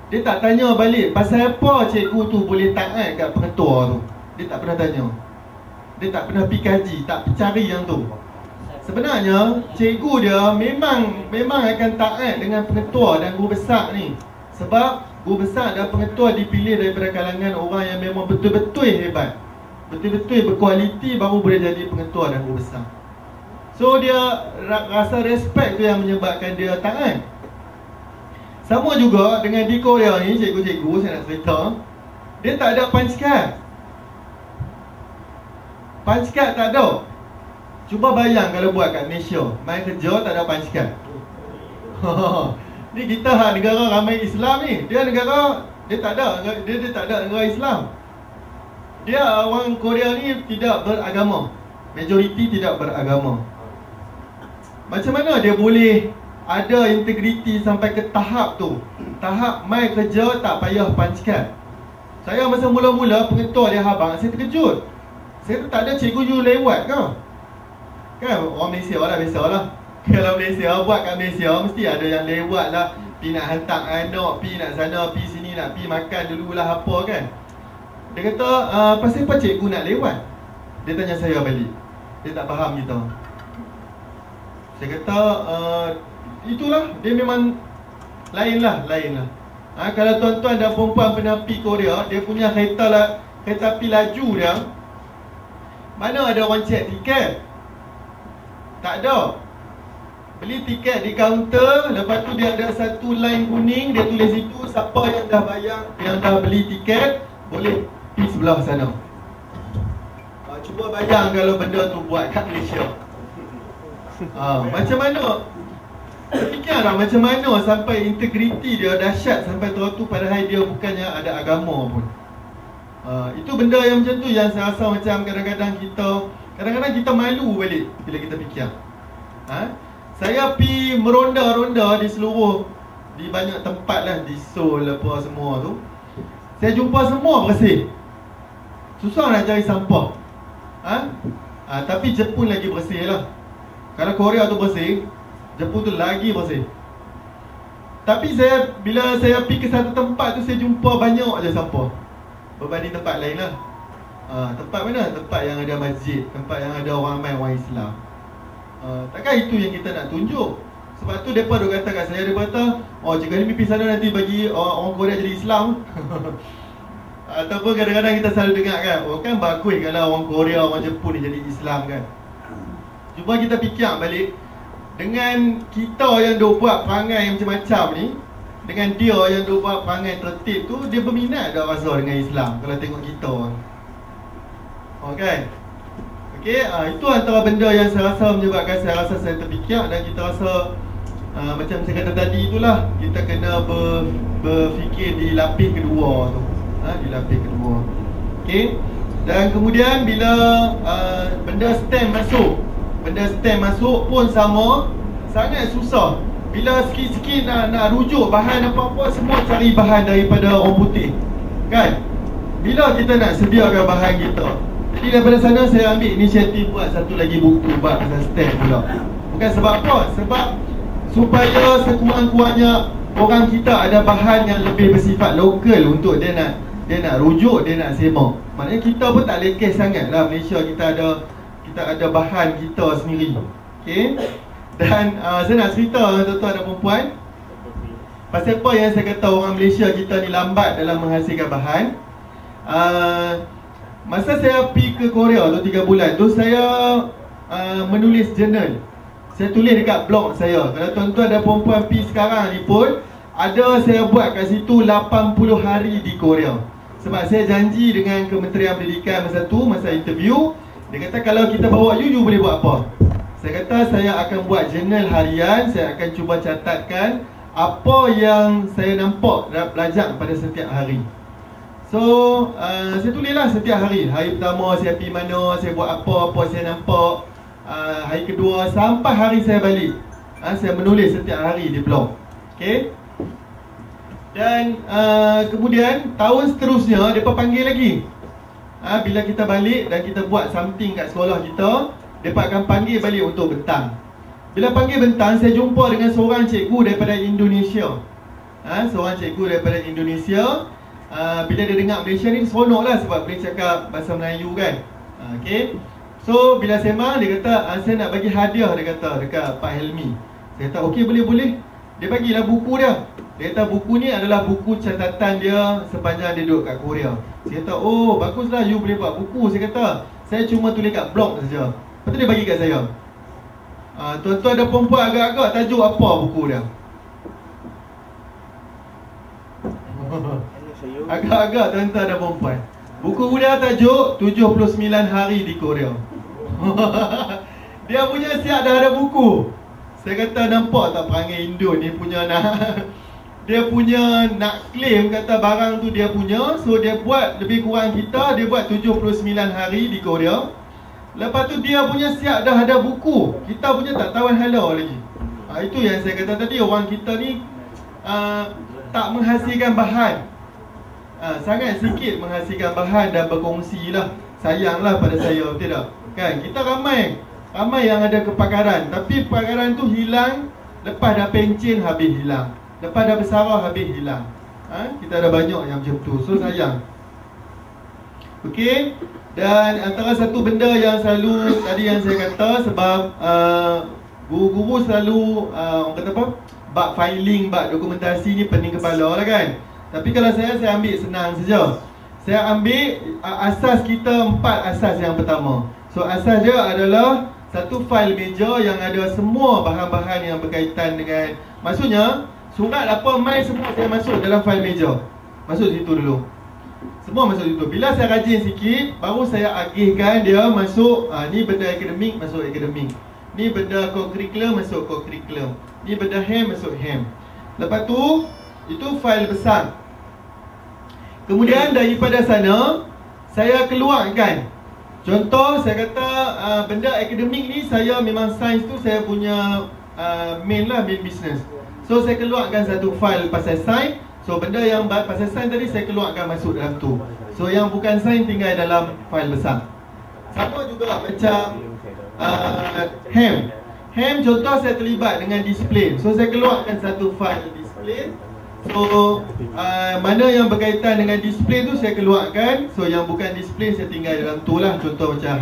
Dia tak tanya balik pasal apa cikgu tu boleh taat kat pengetua tu. Dia tak pernah tanya. Dia tak pernah pergi kaji, tak pergi cari yang tu. Sebenarnya cikgu dia memang akan taat dengan pengetua dan guru besar ni. Sebab guru besar dan pengetua dipilih daripada kalangan orang yang memang betul-betul hebat, betul-betul berkualiti, baru boleh jadi pengetua dan guru besar. So dia rasa respect tu yang menyebabkan dia taat. Sama juga dengan di Korea ni, cikgu-cikgu saya nak cerita, dia tak ada punch card. Punch card tak ada. Cuba bayang kalau buat kat Malaysia, main kerja tak ada punch card. Ni kita negara ramai Islam ni. Dia tak ada negara Islam. Dia orang Korea ni tidak beragama. Majoriti tidak beragama. Macam mana dia boleh ada integriti sampai ke tahap tu? Tahap main kerja tak payah punch card. Saya masa mula-mula pengetua dia habang, saya terkejut. Saya tu tak ada cikgu you lewat ke? Kan orang Malaysia lah, biasalah. Kalau Malaysia buat kat Malaysia, mesti ada yang lewat lah. Pi nak hantar anak, pi nak sana, pi sini, nak pi makan dululah apa kan. Dia kata, pasal apa cikgu nak lewat? Dia tanya saya balik. Dia tak faham kita. Saya kata, itulah, dia memang lain lah. Kalau tuan-tuan dan perempuan pernah pi Korea, dia punya kereta api laju dia, mana ada orang cek tiket? Tak ada. Beli tiket di kaunter, lepas tu dia ada satu line kuning, dia tulis situ siapa yang dah bayar, yang dah beli tiket boleh pergi sebelah sana. Cuba bayang kalau benda tu buat kat Malaysia. Macam mana? Fikirlah macam mana sampai integriti dia dahsyat sampai tu padahal dia bukannya ada agama pun. Itu benda yang macam tu yang saya rasa macam kadang-kadang kita malu balik bila kita fikir. Saya pergi meronda-ronda di banyak tempat lah, di Seoul apa semua tu. Saya jumpa semua bersih. Susah nak cari sampah. Tapi Jepun lagi bersih lah. Kalau Korea tu bersih, Jepun tu lagi bersih. Tapi bila saya pergi ke satu tempat tu, saya jumpa banyak je sampah berbanding tempat lain lah. Tempat mana? Tempat yang ada masjid, tempat yang ada orang ramai orang Islam. Takkan itu yang kita nak tunjuk. Sebab tu mereka duk kata kat saya, dia kata, jika ni pergi sana nanti bagi orang Korea jadi Islam. Ataupun kadang-kadang kita selalu dengar kan, kan bagus kalau orang Korea, orang Jepun ni jadi Islam kan. Cuba kita fikir balik, dengan kita yang duk buat perangai macam-macam ni, dengan dia yang duk buat perangai tertib tu, dia berminat dah rasa dengan Islam kalau tengok kita. Okay. Itu antara benda yang saya rasa menyebabkan saya terfikir dan kita rasa macam saya kata tadi itulah, kita kena berfikir di lapis kedua tu. Di lapis kedua. Dan kemudian bila benda stem masuk pun sama, sangat susah. Bila sikit-sikit nak rujuk bahan apa-apa, semua cari bahan daripada orang putih. Kan? Bila kita nak sediakan bahan kita, jadi daripada sana saya ambil inisiatif buat satu lagi buku buat pasal stem pula. Bukan sebab apa? Sebab supaya sekurang-kurangnya orang kita ada bahan yang lebih bersifat lokal untuk dia nak rujuk, dia nak semak. Maknanya kita pun tak lekeh sangat lah. Malaysia kita ada bahan kita sendiri. Dan saya nak cerita tuan-tuan dan perempuan, pasal apa yang saya kata orang Malaysia kita ni lambat dalam menghasilkan bahan. Masa saya pergi ke Korea tu 3 bulan tu, saya menulis journal. Saya tulis dekat blog saya. Kalau tuan-tuan dan perempuan pergi sekarang ni pun, ada saya buat kat situ 80 hari di Korea. Sebab saya janji dengan Kementerian Pendidikan masa interview, dia kata kalau kita bawa you boleh buat apa? Saya kata saya akan buat jurnal harian, saya akan cuba catatkan apa yang saya nampak dan belajar pada setiap hari. So, saya tulislah setiap hari. Hari pertama saya pergi mana, saya buat apa saya nampak. Hari kedua sampai hari saya balik, saya menulis setiap hari di blog. Okay. Dan kemudian tahun seterusnya mereka panggil lagi. Bila kita balik dan kita buat something kat sekolah kita, mereka akan panggil balik untuk bentang. Bila panggil bentang, saya jumpa dengan seorang cikgu daripada Indonesia. Seorang cikgu daripada Indonesia. Bila dia dengar Malaysia ni, seronok lah sebab boleh cakap bahasa Melayu kan. Okay. So bila sembang, dia kata saya nak bagi hadiah, dia kata dekat Pak Helmi. Saya kata okey, boleh. Dia bagilah buku dia. Dia kata buku ni adalah buku catatan dia sepanjang dia duduk kat Korea. Saya kata oh baguslah, you boleh buat buku. Saya kata saya cuma tulis kat blog saja. Lepas tu dia bagi kat saya. Tuan-tuan dan perempuan, agak-agak tajuk apa buku dia? Agak-agak tuan-tuan dan perempuan, buku dia tajuk 79 hari di Korea. Dia punya siap dah ada buku. Saya kata nampak tak perangai Indo ni punya dia punya nak claim kata barang tu dia punya. So dia buat lebih kurang kita, dia buat 79 hari di Korea. Lepas tu dia punya siap dah ada buku, kita punya tak tawan halau lagi. Itu yang saya kata tadi, orang kita ni tak menghasilkan bahan. Sangat sikit menghasilkan bahan dan berkongsi lah. Sayanglah pada saya, betul tak? Kan? Kita ramai yang ada kepakaran, tapi kepakaran tu hilang. Lepas dah pencen habis hilang, lepas dah bersarah habis hilang. Kita ada banyak yang macam tu. So sayang. Okey. Dan antara satu benda yang selalu tadi yang saya kata, sebab guru-guru selalu orang kata apa, bab filing, bab dokumentasi ni pening kepala lah kan. Tapi kalau saya ambil senang saja. Saya ambil asas kita 4 asas yang pertama. So asas dia adalah satu fail meja yang ada semua bahan-bahan yang berkaitan dengan, maksudnya surat apa mai semua saya masuk dalam fail meja. Masuk situ dulu. Semua masuk situ. Bila saya rajin sikit, baru saya agihkan dia masuk. Ni benda akademik, masuk akademik. Ni benda co-curriculum, masuk co-curriculum. Ni benda HAM, masuk HAM. Lepas tu, itu fail besar. Kemudian daripada sana, saya keluarkan. Contoh, saya kata benda akademik ni, saya memang sains tu saya punya main business. So saya keluarkan satu fail pasal sains. So benda yang pasal sains tadi saya keluarkan masuk dalam tu. So yang bukan sains tinggal dalam fail besar. Sama juga macam HAM. HAM contoh saya terlibat dengan display. So saya keluarkan satu fail display. So mana yang berkaitan dengan display tu saya keluarkan. So yang bukan display saya tinggal dalam tu lah. Contoh macam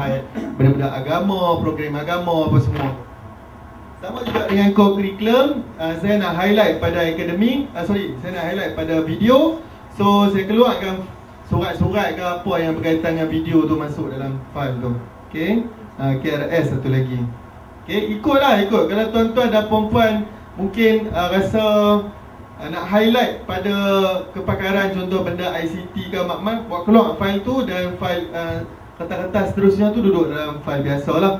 benda-benda agama, program agama apa semua. Sama juga dengan co-curriculum, saya nak highlight pada akademik, saya nak highlight pada video. So saya keluarkan surat-surat ke apa yang berkaitan dengan video tu masuk dalam file tu. Okay, KRS satu lagi. Okay, ikut. Kalau tuan-tuan dan perempuan mungkin rasa nak highlight pada kepakaran, contoh benda ICT ke makmal, buat keluar file tu, dan file kertas-kertas seterusnya tu duduk dalam file biasa lah.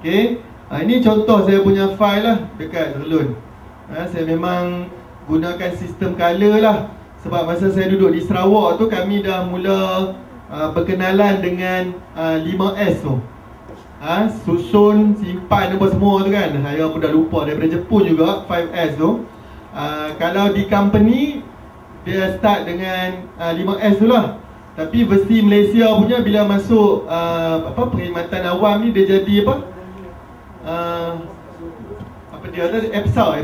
Okay. Ini contoh saya punya file lah dekat Zerlun. Saya memang gunakan sistem color lah. Sebab masa saya duduk di Sarawak tu, kami dah mula berkenalan dengan 5S tu. Susun, simpan apa semua tu kan. Saya pun dah lupa, daripada Jepun juga 5S tu. Kalau di company, dia start dengan 5S tu lah. Tapi versi Malaysia punya bila masuk perkhidmatan awam ni, dia jadi apa? Apa dia tu? EPSA.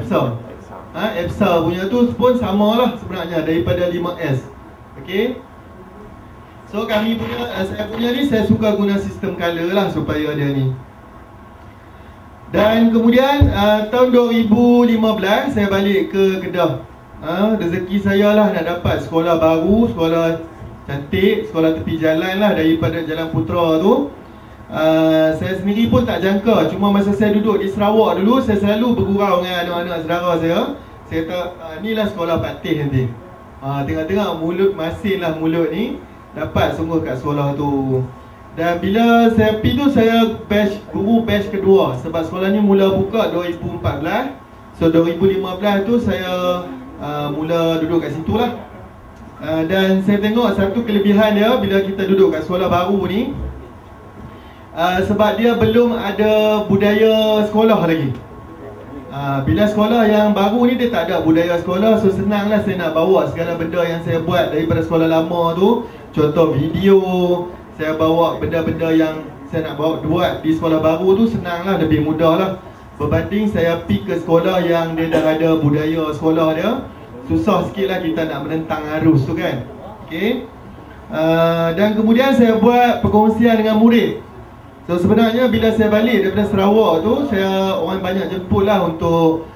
EPSA punya tu pun samalah sebenarnya daripada 5S. Okey. So kami punya, saya punya ni saya suka guna sistem color lah supaya dia ni. Dan kemudian tahun 2015 saya balik ke Kedah. Rezeki saya lah nak dapat sekolah baru, sekolah cantik, sekolah tepi jalan lah daripada Jalan Putra tu. Saya sendiri pun tak jangka. Cuma masa saya duduk di Sarawak dulu, saya selalu bergurau dengan anak-anak saudara saya. Saya kata, inilah sekolah Pak Teh nanti. Tengok-tengok mulut masin lah mulut ni dapat sungguh kat sekolah tu. Dan bila saya pergi tu, saya guru batch kedua. Sebab sekolah ni mula buka 2014. So 2015 tu saya mula duduk kat situ lah. Dan saya tengok satu kelebihan dia bila kita duduk kat sekolah baru ni, sebab dia belum ada budaya sekolah lagi. Bila sekolah yang baru ni dia tak ada budaya sekolah, so senanglah saya nak bawa segala benda yang saya buat daripada sekolah lama tu. Contoh video, saya bawa benda-benda yang saya nak buat di sekolah baru tu, senanglah, lebih mudah lah. Berbanding saya pergi ke sekolah yang dia dah ada budaya sekolah dia, susah sikit lah kita nak menentang arus tu kan. Okay. Dan kemudian saya buat perkongsian dengan murid. So sebenarnya bila saya balik daripada Sarawak tu, orang banyak jemput lah untuk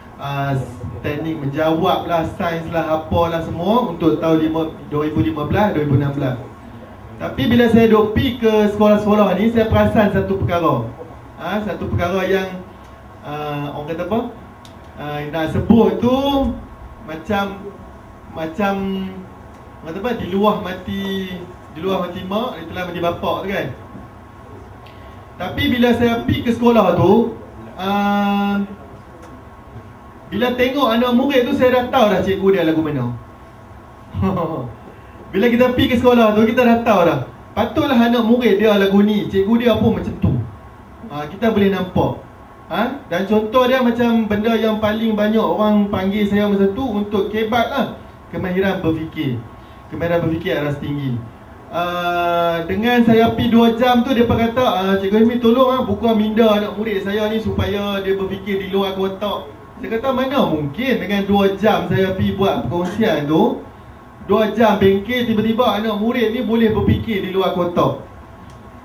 teknik menjawab lah, sains lah, apalah semua untuk tahun 2015, 2016. Tapi bila saya duk pergi ke sekolah-sekolah ni, saya perasan satu perkara. Satu perkara yang orang kata apa? Nak sebut tu macam orang kata apa? Di luar mati mak, itulah mati bapak tu kan. Tapi bila saya pergi ke sekolah tu, bila tengok anak murid tu, saya dah tahu dah cikgu dia lagu mana. Bila kita pergi ke sekolah tu, kita dah tahu dah patutlah anak murid dia lagu ni, cikgu dia pun macam tu. Kita boleh nampak. Dan contoh dia macam benda yang paling banyak orang panggil saya masa tu untuk kebat lah, kemahiran berfikir. Kemahiran berfikir aras tinggi. Dengan saya pergi 2 jam tu, dia kata, Cikgu Hemi tolong buka minda anak murid saya ni supaya dia berfikir di luar kotak. Saya kata mana mungkin dengan 2 jam saya pergi buat perkongsian tu, 2 jam bengkel, tiba-tiba anak murid ni boleh berfikir di luar kotak.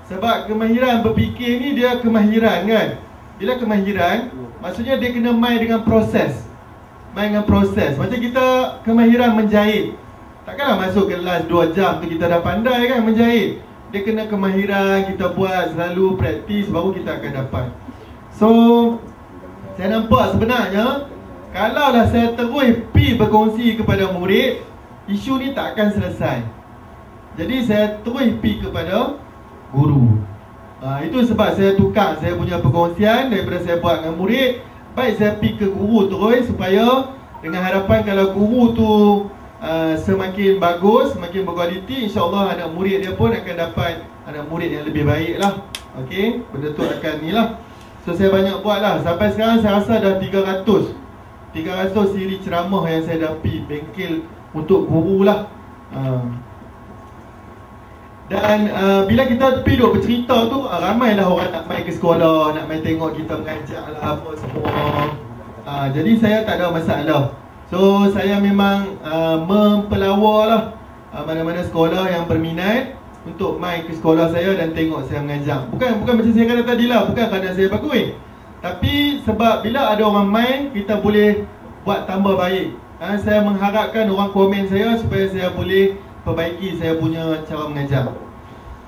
Sebab kemahiran berfikir ni dia kemahiran kan. Bila kemahiran, maksudnya dia kena main dengan proses. Main dengan proses. Macam kita kemahiran menjahit, takkanlah masuk kelas 2 jam tu kita dah pandai kan menjahit. Dia kena kemahiran, kita buat selalu praktis baru kita akan dapat. So saya nampak sebenarnya kalaulah saya terus pergi berkongsi kepada murid, isu ni tak akan selesai. Jadi saya terus pergi kepada guru. Itu sebab saya tukar saya punya perkongsian daripada saya buat dengan murid, baik saya pergi ke guru terus, supaya dengan harapan kalau guru tu semakin bagus, semakin berkualiti, insyaAllah anak murid dia pun akan dapat anak murid yang lebih baik lah. Okay, benda tu akan ni lah. So saya banyak buat lah. Sampai sekarang saya rasa dah 300 siri ceramah yang saya dah pergi bengkel untuk guru lah. Dan bila kita pergi duk bercerita tu, ramailah orang nak main ke sekolah, nak main tengok kita mengajar lah apa semua. Jadi saya tak ada masalah. So saya memang mempelawar lah mana-mana sekolah yang berminat untuk main ke sekolah saya dan tengok saya mengajar. Bukan macam saya kata tadi lah, bukan kerana saya bagus, tapi sebab bila ada orang main, kita boleh buat tambah baik. Saya mengharapkan orang komen saya supaya saya boleh perbaiki saya punya cara mengajar.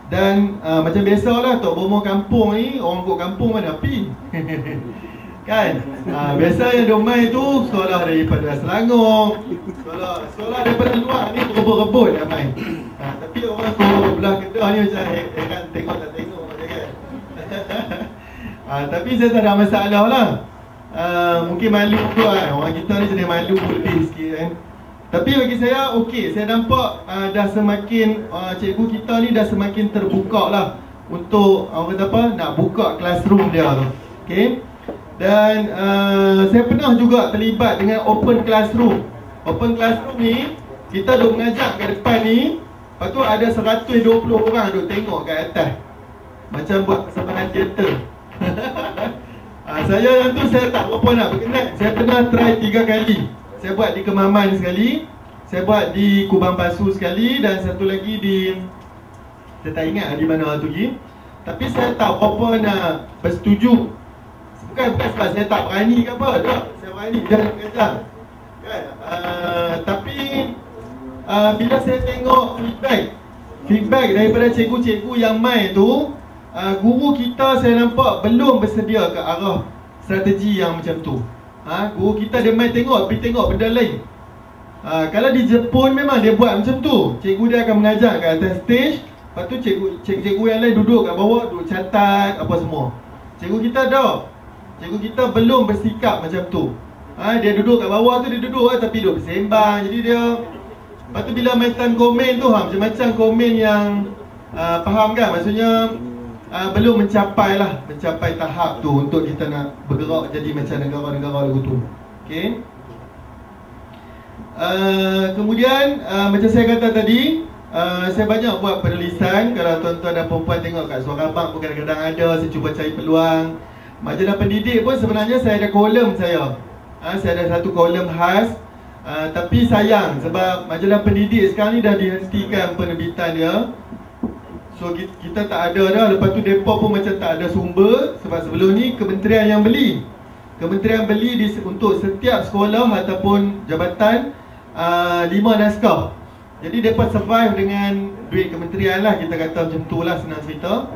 Dan macam biasalah Tok Bomo kampung ni, orang kok kampung mana pergi kan? Biasa yang domai tu sekolah daripada Selangor, sekolah daripada luar ni berebut-rebut nak main. Tapi orang tu belah Kedah ni macam heran tengok tak tengok je kan. Tapi saya tak ada masalah lah. Mungkin malu tu kan, orang kita ni jenis malu lebih sikit kan. Tapi bagi saya okey, saya nampak dah semakin cikgu kita ni dah semakin terbuka lah untuk orang kata apa, nak buka classroom dia tu. Okey. Dan saya pernah juga terlibat dengan open classroom. Open classroom ni, kita duk mengajar kat depan ni, lepas tu ada 120 orang duk tengok kat atas, macam buat persembahan teater. Saya yang tu saya tak berapa nak berkenal. Saya pernah try 3 kali. Saya buat di Kemaman sekali, saya buat di Kubang Pasu sekali, dan satu lagi di, saya tak ingat di mana tu lagi. Tapi saya tak berapa nak bersetuju. Bukan sebab saya tak berani ke apa, tak. Saya berani dan mengajar kan? Tapi bila saya tengok feedback daripada cikgu-cikgu yang main tu, guru kita saya nampak belum bersedia ke arah strategi yang macam tu. Guru kita dia main tengok, tapi tengok benda lain. Kalau di Jepun memang dia buat macam tu. Cikgu dia akan mengajar kat atas stage, lepas tu cikgu yang lain duduk kat bawah, duduk catat apa semua. Cikgu kita dah, cikgu kita belum bersikap macam tu. Dia duduk kat bawah tu, dia duduk tapi duduk bersembang. Jadi dia, lepas tu bila mainkan komen tu macam-macam komen yang faham kan? Maksudnya belum mencapai tahap tu untuk kita nak bergerak jadi macam negara-negara lagu tu. Okay. Kemudian macam saya kata tadi, saya banyak buat penulisan. Kalau tuan-tuan dan perempuan tengok kat Suara Abang pun kadang-kadang ada, saya cuba cari peluang. Majalah Pendidik pun sebenarnya saya ada kolom saya. Saya ada satu kolom khas. Tapi sayang sebab Majalah Pendidik sekarang ni dah dihentikan penerbitan dia. So kita tak ada dah. Lepas tu mereka pun macam tak ada sumber. Sebab sebelum ni kementerian yang beli. Kementerian beli untuk setiap sekolah ataupun jabatan 5 naskah. Jadi mereka survive dengan duit kementerian lah. Kita kata macam tu lah, senang cerita.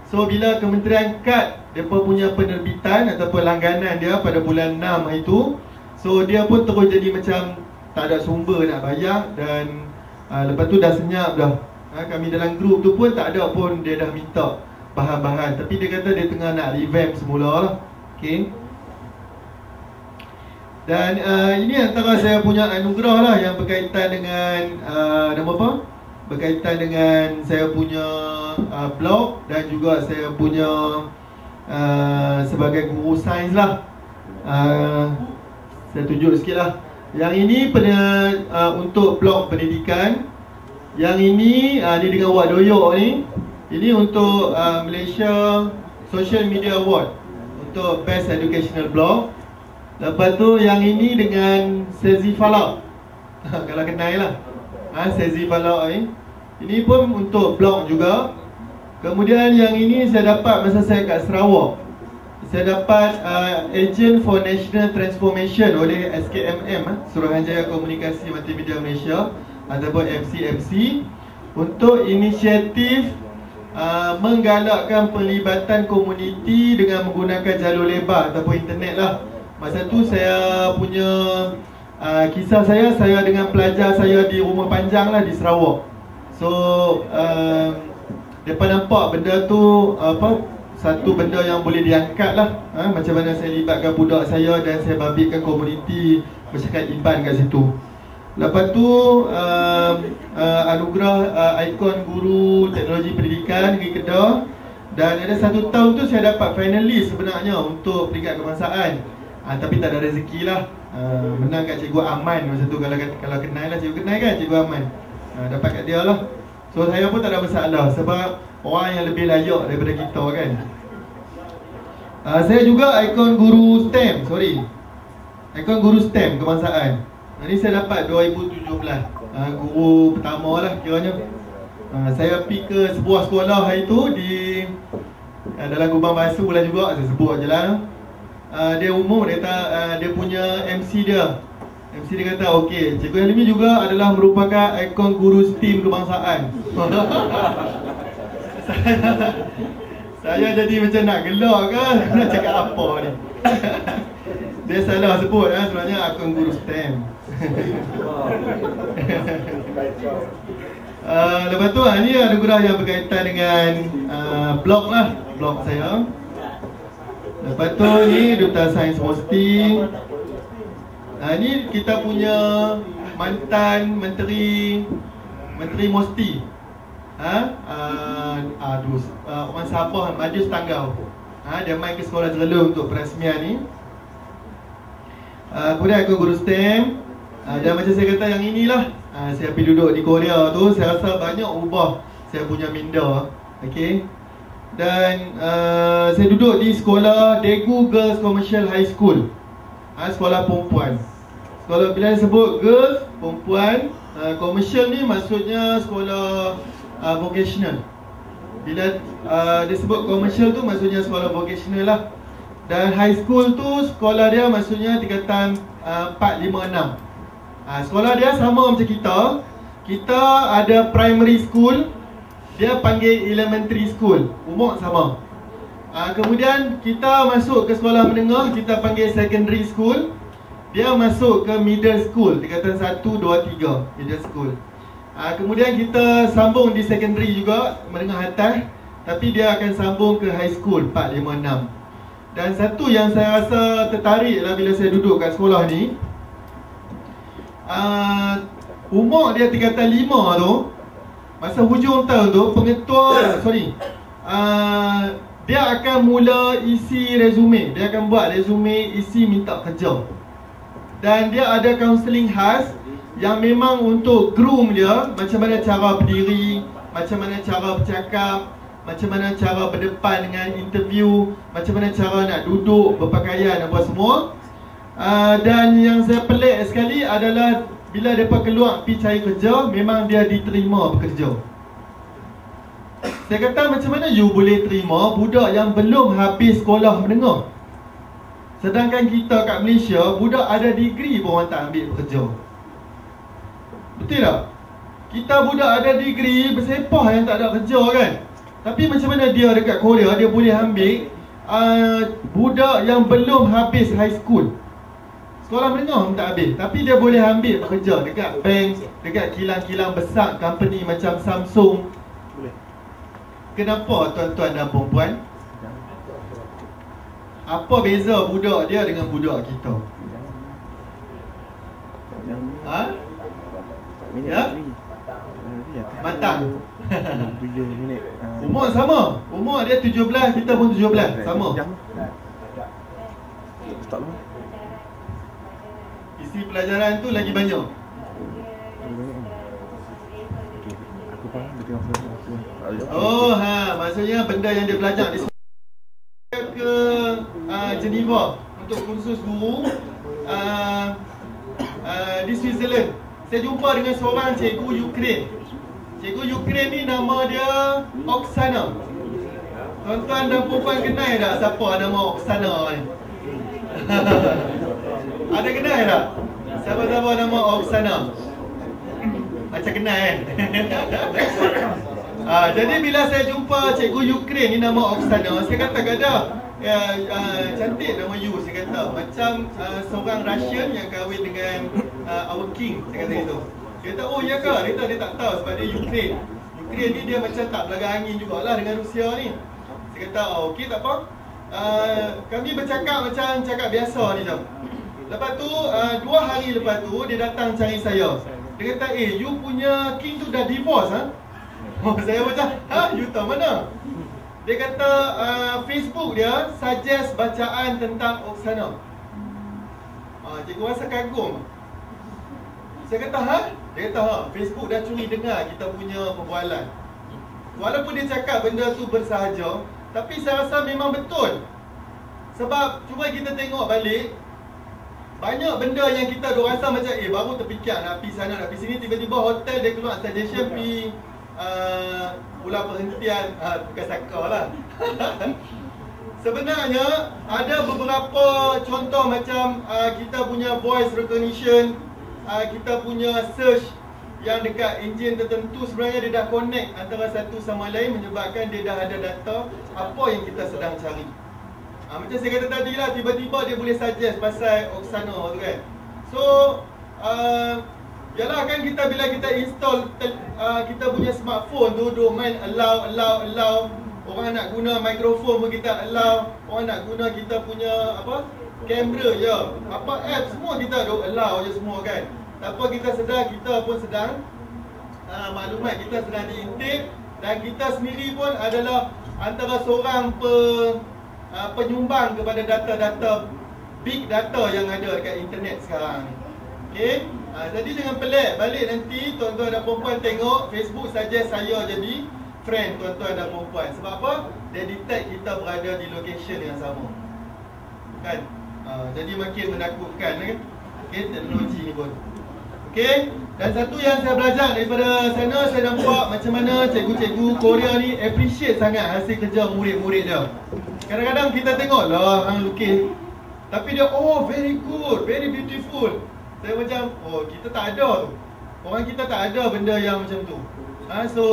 So bila kementerian cut mereka punya penerbitan ataupun langganan dia pada bulan 6 hari tu, so dia pun terus jadi macam tak ada sumber nak bayar. Dan lepas tu dah senyap dah. Kami dalam grup tu pun tak ada pun dia dah minta bahan-bahan. Tapi dia kata dia tengah nak revamp semula lah. Okay. Dan ini antara saya punya anugerah lah yang berkaitan dengan nama apa? Berkaitan dengan saya punya blog dan juga saya punya sebagai guru sains lah. Saya tunjuk sikit lah. Yang ini untuk blog pendidikan. Yang ini ni dengan Wak Doyok ni. Ini untuk Malaysia Social Media Award untuk Best Educational Blog. Lepas tu yang ini dengan Sezi Falak. Kalau kenal lah. Sezi Falak ni. Ini pun untuk blog juga. Kemudian yang ini saya dapat masa saya kat Sarawak. Saya dapat Agent for National Transformation oleh SKMM, Suruhanjaya Komunikasi Multimedia Malaysia ataupun FCMC, untuk inisiatif menggalakkan pelibatan komuniti dengan menggunakan jalur lebar ataupun internet lah. Masa tu saya punya kisah saya dengan pelajar saya di Rumah Panjang lah di Sarawak. So mereka nampak benda tu satu benda yang boleh diangkat lah. Macam mana saya libatkan budak saya dan saya babitkan komuniti masyarakat Iban kat situ. Lepas tu anugerah ikon guru teknologi pendidikan Negeri Kedah. Dan ada 1 tahun tu saya dapat finalist sebenarnya untuk peringkat kebangsaan. Tapi tak ada rezeki lah. Menang kat Cikgu Aman masa tu. Kalau kenal lah, Cikgu kenal kan Cikgu Aman. Dapat kat dia lah. So saya pun tak ada masalah sebab orang yang lebih layak daripada kita kan. Saya juga ikon guru STEM. Ikon guru STEM kebangsaan. Ini saya dapat 2017. Guru pertama lah kiranya. Saya pergi ke sebuah sekolah hari tu di dalam Gubang Basu lah juga. Saya sebut je lah. Dia umum, dia punya MC dia. MC dia kata, okey, Cikgu Helmi juga adalah merupakan ikon guru STEM kebangsaan. Saya jadi macam nak gelak ke? Nak cakap apa ni? Dia salah sebut sebenarnya ikon guru STEM. Lepas tu ni anugerah yang berkaitan dengan blog lah, blog saya. Lepas tu ni Duta Sains Mosti. Ni kita punya mantan Menteri Mosti. Orang Sabah, Majlis Tanggau. Dia main ke sekolah Jerelung untuk perasmian ni. Kemudian aku guru STEM. Dan macam saya kata yang inilah, saya pergi duduk di Korea tu, saya rasa banyak ubah saya punya minda. Okay. Dan saya duduk di sekolah Daegu Girls Commercial High School, sekolah perempuan. Kalau bila sebut girls, perempuan, commercial ni maksudnya sekolah vocational. Bila dia sebut commercial tu maksudnya sekolah vocational lah. Dan high school tu sekolah dia maksudnya tingkatan 4, 5, 6. Sekolah dia sama macam kita. Kita ada primary school, dia panggil elementary school, umur sama. Kemudian kita masuk ke sekolah menengah, kita panggil secondary school. dia masuk ke middle school, tingkatan 1, 2, 3 middle school. Kemudian kita sambung di secondary juga, menengah atas. Tapi dia akan sambung ke high school 4, 5, 6. Dan satu yang saya rasa tertarik lah bila saya duduk kat sekolah ni, umur dia tingkatan 5 tu, masa hujung tahun tu, pengetua dia akan mula isi resume. Dia akan buat resume, isi minta kerja. Dan dia ada kaunseling khas yang memang untuk groom dia, macam mana cara berdiri, macam mana cara bercakap, macam mana cara berdepan dengan interview, macam mana cara nak duduk, berpakaian, apa semua. Dan yang saya pelik sekali adalah bila mereka keluar pergi cari kerja, memang dia diterima bekerja. Saya kata, macam mana you boleh terima budak yang belum habis sekolah menengah? Sedangkan kita kat Malaysia, budak ada degree pun orang tak ambil bekerja. Betul tak? Kita budak ada degree, bersepah yang tak ada kerja kan? Tapi macam mana dia dekat Korea, dia boleh ambil budak yang belum habis high school, sekolah menengah pun tak habis, tapi dia boleh ambil bekerja dekat bank, dekat kilang-kilang besar, company macam Samsung. Kenapa tuan-tuan dan puan-puan? Apa beza budak dia dengan budak kita? Ya? Matang. Umur sama. Umur dia 17, kita pun 17. Sama. Isi pelajaran tu lagi banyak. Oh, maksudnya benda yang dia belajar di ke Geneva untuk kursus guru di Switzerland. Saya jumpa dengan seorang cikgu Ukraine. Cikgu Ukraine ni nama dia Oksana. Tuan-tuan dan puan kenal tak siapa nama Oksana ni? Ada kenal tak? Siapa-siapa nama Oksana? Macam kenal kan? Jadi bila saya jumpa cikgu Ukraine ni nama Oksana, saya kata gada cantik nama you, saya kata. Macam seorang Russian yang kahwin dengan our king, saya kata gitu. Dia kata, oh ya ke? Dia tak tahu sebab dia Ukraine. Ukraine ni dia macam tak belaga angin jugalah dengan Rusia ni. Saya kata, okey tak apa. Kami bercakap macam cakap biasa ni jom. Lepas tu 2 hari lepas tu dia datang cari saya. Dia kata, you punya king tu dah divorce Saya macam, you tahu mana? Dia kata Facebook dia suggest bacaan tentang Oksana. Cikgu rasa kagum. Saya kata, Dia kata, Facebook dah curi dengar kita punya perbualan. Walaupun dia cakap benda tu bersahaja, tapi saya rasa memang betul. Sebab cuba kita tengok balik, banyak benda yang kita duk rasa macam baru terfikir nak pergi sana, nak pergi sini, tiba-tiba hotel dia keluar suggestion pergi pulau perhentian, bukan Saka lah. Sebenarnya ada beberapa contoh macam kita punya voice recognition, kita punya search yang dekat enjin tertentu, sebenarnya dia dah connect antara satu sama lain, menyebabkan dia dah ada data apa yang kita sedang cari. Macam saya kata tadi lah, tiba-tiba dia boleh suggest pasal Oksana tu kan. So yalah kan, kita bila kita install kita punya smartphone tu duk main allow. Orang nak guna mikrofon pun kita allow. Orang nak guna kita punya kamera je, app semua kita duk allow je semua kan. Tak apa, kita sedar, kita pun sedang maklumat kita sedang diintip. Dan kita sendiri pun adalah antara seorang penyumbang kepada data-data, big data yang ada dekat internet sekarang. Okay? Jadi jangan pelik balik nanti tuan-tuan dan perempuan tengok Facebook suggest saya jadi friend tuan-tuan dan perempuan. Sebab apa? Dia detect kita berada di location yang sama kan? Jadi makin menakutkan kan? Okay, teknologi ni pun. Okay? Dan satu yang saya belajar daripada sana, saya nampak macam mana cikgu-cikgu Korea ni appreciate sangat hasil kerja murid-murid dia. Kadang-kadang kita tengok lah hang lukis, tapi dia very good, very beautiful. Saya macam, kita tak ada tu. Orang kita tak ada benda yang macam tu. So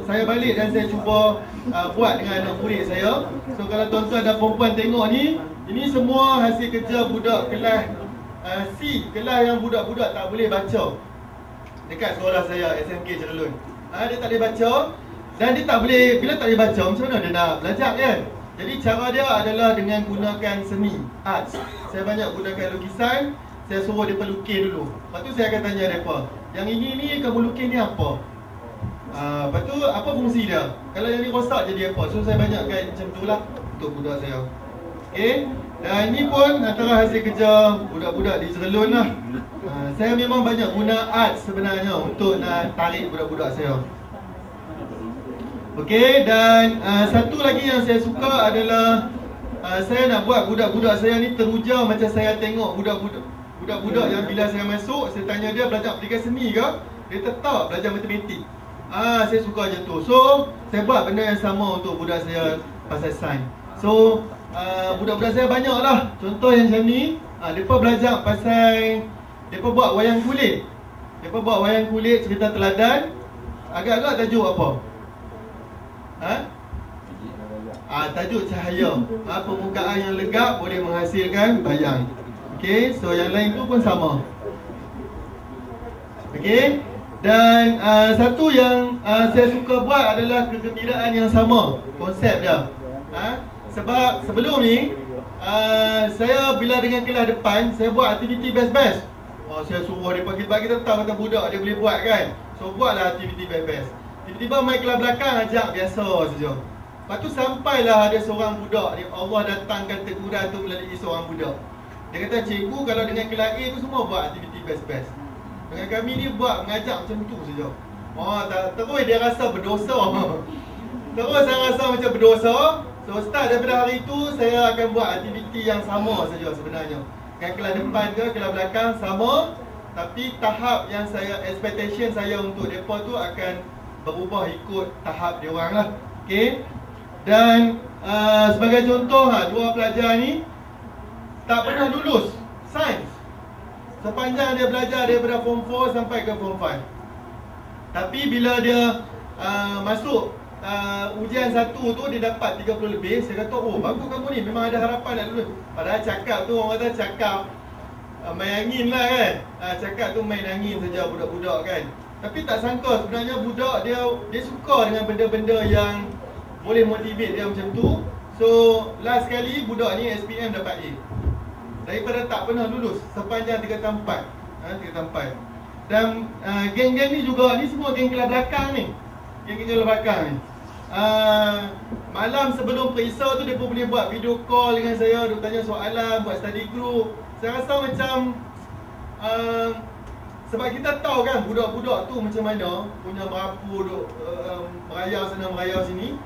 saya balik dan saya cuba buat dengan anak murid saya. So kalau tuan-tuan dan perempuan tengok ni, ini semua hasil kerja budak kelas C, kelas yang budak-budak tak boleh baca dekat sekolah saya, SMK Cerelun. Dia tak boleh baca. Dan dia tak boleh, bila tak boleh baca, macam mana dia nak belajar kan? Jadi cara dia adalah dengan gunakan seni, arts. Saya banyak gunakan lukisan. Saya suruh dia pelukis dulu. Lepas tu saya akan tanya mereka, yang ini ni kamu lukis ni apa? Lepas tu apa fungsi dia? Kalau yang ni rosak jadi apa? So saya banyak guide macam tu lah untuk budak saya. Okay. Dan ini pun antara hasil kerja budak-budak di Cerelun lah. Saya memang banyak guna art sebenarnya untuk nak tarik budak-budak saya. Okey, dan satu lagi yang saya suka adalah saya nak buat budak-budak saya ni teruja macam saya tengok budak-budak yang bila saya masuk, saya tanya dia belajar aplikasi seni ke? Dia tetap belajar matematik. Saya suka macam tu. So, saya buat benda yang sama untuk budak saya pasal sains. So, budak-budak saya banyak lah. Contoh yang macam ni, mereka belajar pasal, mereka buat wayang kulit. Mereka buat wayang kulit cerita teladan. Agak-agak tajuk apa? Tajuk cahaya. Permukaan yang legap boleh menghasilkan bayang. Okey, so yang lain tu pun sama. Okey. Dan satu yang saya suka buat adalah kegembiraan yang sama. Konsep dia. Sebab sebelum ni saya bila dengan kelas depan, saya buat aktiviti best-best. Saya suruh dia bagi tahu kata budak dia boleh buat kan. So buatlah aktiviti best-best. Tiba-tiba main kelas belakang ajak biasa saja. Lepas tu sampailah ada seorang budak, Allah datangkan teguran tu melalui seorang budak. Dia kata, cikgu kalau dengan kelas A tu semua buat aktiviti best-best. Dengan kami ni buat mengajar macam tu saja. Terus dia rasa berdosa. Terus saya rasa macam berdosa. So start daripada hari itu saya akan buat aktiviti yang sama saja sebenarnya. Dengan kelas depan ke kelas belakang sama, tapi tahap yang saya expectation saya untuk depa tu akan berubah ikut tahap dia orang lah. Okey. Dan sebagai contoh dua pelajar ni tak pernah lulus sains sepanjang dia belajar daripada form 4 sampai ke form 5. Tapi bila dia masuk ujian satu tu dia dapat 30 lebih. Saya kata, oh bagus kamu ni, memang ada harapan nak lulus. Padahal cakap tu orang kata cakap main angin lah kan. Cakap tu main angin saja budak-budak kan. Tapi tak sangka sebenarnya budak dia suka dengan benda-benda yang boleh motivate dia macam tu. So last kali budak ni SPM dapat A daripada tak pernah lulus sepanjang 3 tahun 4. 3 tahun 4. Dan geng-geng ni juga, ni semua geng kelas belakang ni. Geng kelas belakang ni. Malam sebelum periksa tu, mereka boleh buat video call dengan saya, dia tanya soalan, buat study group. Saya rasa macam sebab kita tahu kan budak-budak tu macam mana, punya merapu duk merayau sana merayau sini.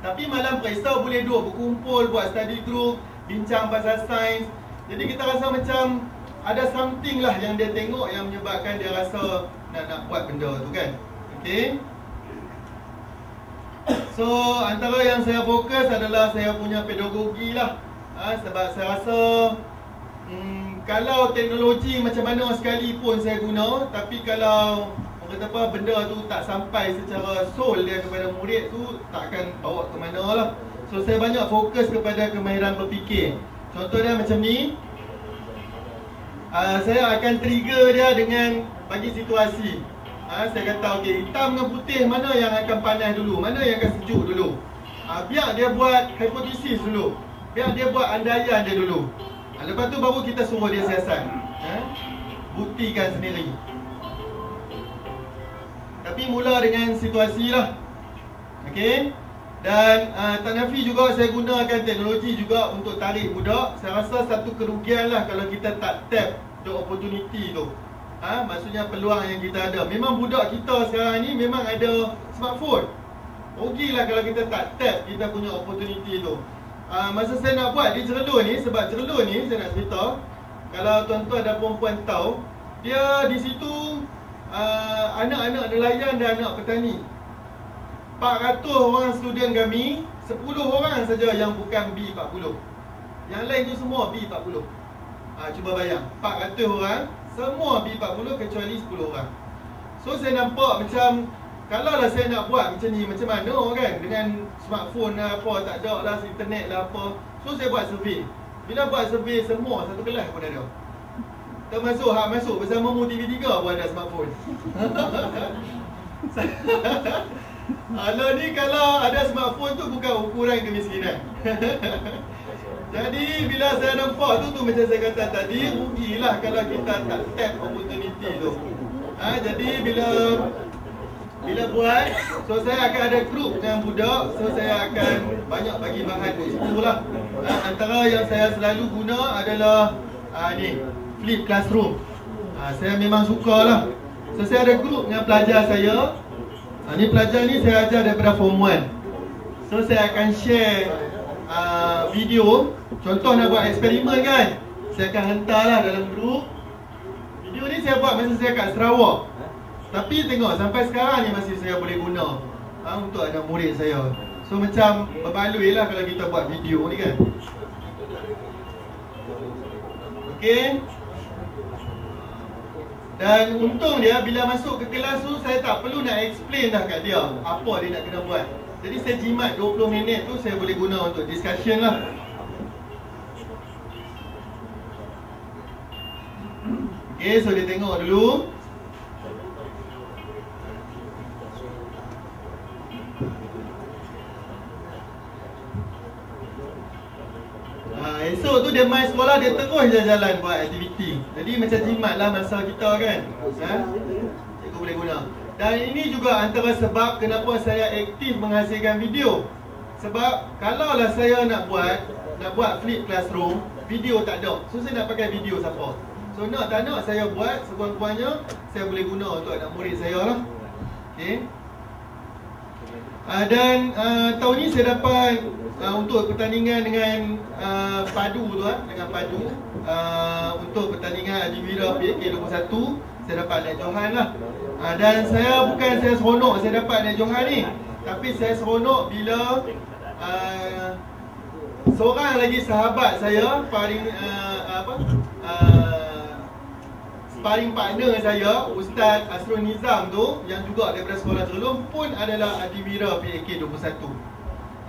Tapi malam periksa boleh duduk berkumpul, buat study group, bincang pasal sains. Jadi kita rasa macam ada something lah yang dia tengok yang menyebabkan dia rasa nak buat benda tu kan. Okay. So antara yang saya fokus adalah saya punya pedagogi lah. Sebab saya rasa kalau teknologi macam mana sekalipun saya guna, tapi kalau orang kata apa, benda tu tak sampai secara soul dia kepada murid tu, tak akan bawa ke mana lah. So saya banyak fokus kepada kemahiran berfikir. Contoh dia macam ni, saya akan trigger dia dengan bagi situasi. Saya kata okey, hitam dengan putih mana yang akan panas dulu, mana yang akan sejuk dulu. Biar dia buat hipotesis dulu, biar dia buat andaian dia dulu. Lepas tu baru kita suruh dia siasat. Buktikan sendiri. Tapi mula dengan situasi lah. Okey. Dan tak nafi juga saya gunakan teknologi juga untuk tarik budak. Saya rasa satu kerugian lah kalau kita tak tap the opportunity tu. Maksudnya peluang yang kita ada. Memang budak kita sekarang ni memang ada smartphone. Rugilah kalau kita tak tap kita punya opportunity tu. Masa saya nak buat di Cerelun ni, sebab Cerelun ni saya nak cerita, kalau tuan-tuan ada perempuan tahu, dia di situ anak-anak nelayan dan anak petani. 400 orang student kami, 10 orang saja yang bukan B40. Yang lain tu semua B40. Cuba bayang, 400 orang, semua B40 kecuali 10 orang. So saya nampak macam, kalau lah saya nak buat macam ni, macam mana kan, dengan smartphone lah apa, tak ada lah internet lah apa. So saya buat survey. Bila buat survey semua satu kelas pun ada. Termasuk hak masuk bersamamu TV3 pun ada smartphone. Kalau ada smartphone tu bukan ukuran kemiskinan. Jadi bila saya nampak tu macam saya kata tadi, rugilah kalau kita tak tap opportunity tu. Jadi bila buat, so saya akan ada group dengan budak, so saya akan banyak bagi bahan kat situ lah. Antara yang saya selalu guna adalah ni, Flip Classroom. Saya memang suka lah. So saya ada group dengan pelajar saya. Ni pelajar ni saya ajar daripada form 1. So saya akan share video. Contoh nak buat eksperimen kan, saya akan hantarlah dalam grup. Video ni saya buat masa saya kat Sarawak. Tapi tengok sampai sekarang ni masih saya boleh guna untuk anak murid saya. So macam berbaloi lah kalau kita buat video ni kan. Okay. Dan untung dia bila masuk ke kelas tu saya tak perlu nak explain dah kat dia apa dia nak kena buat. Jadi saya jimat 20 minit tu saya boleh guna untuk discussion lah. Okay, so dia tengok dulu. Esok tu dia main sekolah, dia terus jalan-jalan buat aktiviti. Jadi macam jimat lah masa kita kan. Cikgu boleh guna. Dan ini juga antara sebab kenapa saya aktif menghasilkan video. Sebab kalaulah saya nak buat Flip Classroom, video tak ada. So saya nak pakai video siapa? So nak tak nak saya buat, sekurang-kurangnya saya boleh guna untuk anak murid saya lah. Okay. Dan tahun ni saya dapat untuk pertandingan dengan padu tu dengan padu untuk pertandingan Adiwira PAK 21 saya dapat naik johan lah. Dan saya seronok saya dapat naik johan ni, tapi saya seronok bila seorang lagi sahabat saya sparring partner saya, Ustaz Asrul Nizam tu, yang juga daripada sekolah Terlum, pun adalah Adiwira PAK 21.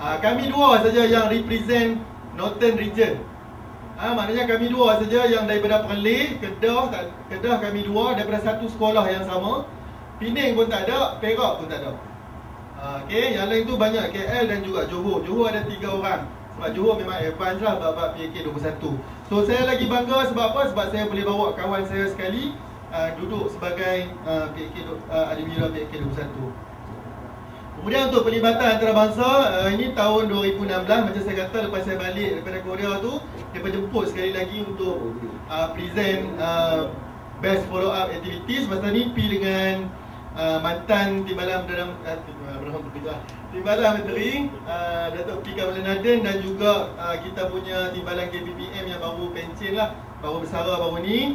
Kami dua saja yang represent Northern Region. Maknanya kami dua saja yang daripada Perlis, Kedah kami dua daripada satu sekolah yang sama. Pening pun tak ada, Perak pun tak ada. Okay, yang lain tu banyak KL dan juga Johor. Johor ada 3 orang. Sebab Johor memang advance lah bab PAK 21. So saya lagi bangga sebab apa? Sebab saya boleh bawa kawan saya sekali duduk sebagai Adiwira PAK 21. Kemudian untuk pelibatan antarabangsa, ini tahun 2016, macam saya kata lepas saya balik daripada Korea tu, dia berjemput sekali lagi untuk present best follow up activities. Masa ni pergi dengan mantan Timbalan Menteri Datuk P. Kamaladen dan juga kita punya Timbalan KPPM yang baru pencen lah, baru bersara baru ni,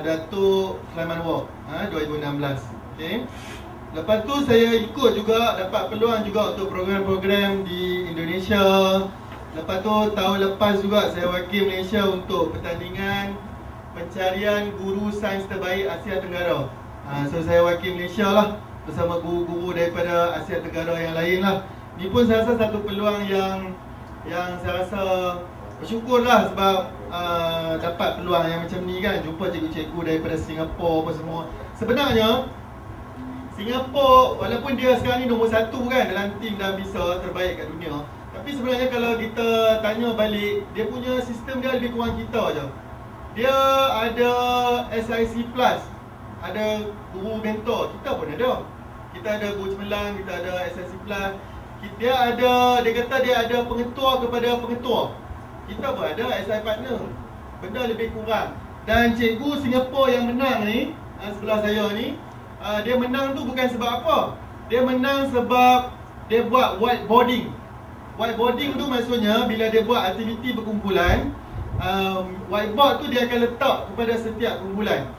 Datuk Sulaiman Wok 2016. Okay. Lepas tu saya ikut juga, dapat peluang juga untuk program-program di Indonesia. Lepas tu tahun lepas juga saya wakil Malaysia untuk pertandingan pencarian guru sains terbaik Asia Tenggara. So saya wakil Malaysia lah bersama guru-guru daripada Asia Tenggara yang lain lah. Ni pun saya rasa satu peluang yang saya rasa bersyukur lah sebab dapat peluang yang macam ni kan. Jumpa cikgu-cikgu daripada Singapura apa semua. Sebenarnya Singapura walaupun dia sekarang ni nombor 1 kan dalam tim dah bisa terbaik kat dunia, tapi sebenarnya kalau kita tanya balik, dia punya sistem dia lebih kurang kita je. Dia ada SIC Plus, ada guru mentor, kita pun ada. Kita ada guru cemerlang, kita ada SIC Plus. Dia kata dia ada pengetua kepada pengetua. Kita pun ada SI partner. Benda lebih kurang. Dan cikgu Singapura yang menang ni, sebelah saya ni, dia menang tu bukan sebab apa. Dia menang sebab dia buat whiteboarding. Whiteboarding tu maksudnya bila dia buat aktiviti berkumpulan, whiteboard tu dia akan letak kepada setiap kumpulan.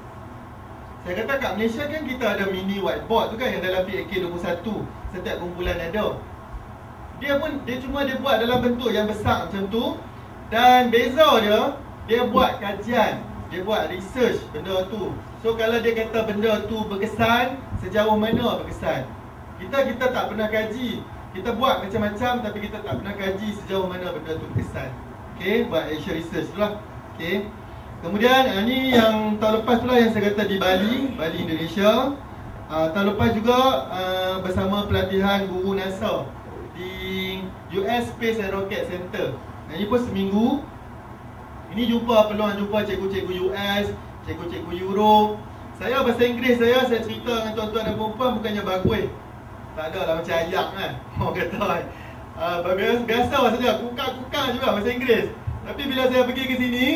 Saya kata kat Malaysia kan kita ada mini whiteboard tu kan yang dalam PAK 21, setiap kumpulan ada. Dia cuma buat dalam bentuk yang besar macam tu. Dan beza dia buat kajian, dia buat research benda tu. So kalau dia kata benda tu berkesan, sejauh mana berkesan? Kita tak pernah kaji. Kita buat macam-macam tapi kita tak pernah kaji sejauh mana benda tu berkesan. Okay, buat action research tu lah. Okay. Kemudian ni yang tahun lepas pula yang saya kata di Bali Indonesia. Tahun lepas juga bersama pelatihan guru NASA di US Space and Rocket Center. Ini pun seminggu. Ini peluang jumpa cikgu-cikgu US, cikgu-cikgu Europe. Saya bahasa Inggeris saya cerita dengan tuan-tuan dan perempuan bukannya bagus. Tak ada lah macam ayak kan. Orang kata kan. Biasa saja, kukak-kukak juga bahasa Inggeris. Tapi bila saya pergi ke sini,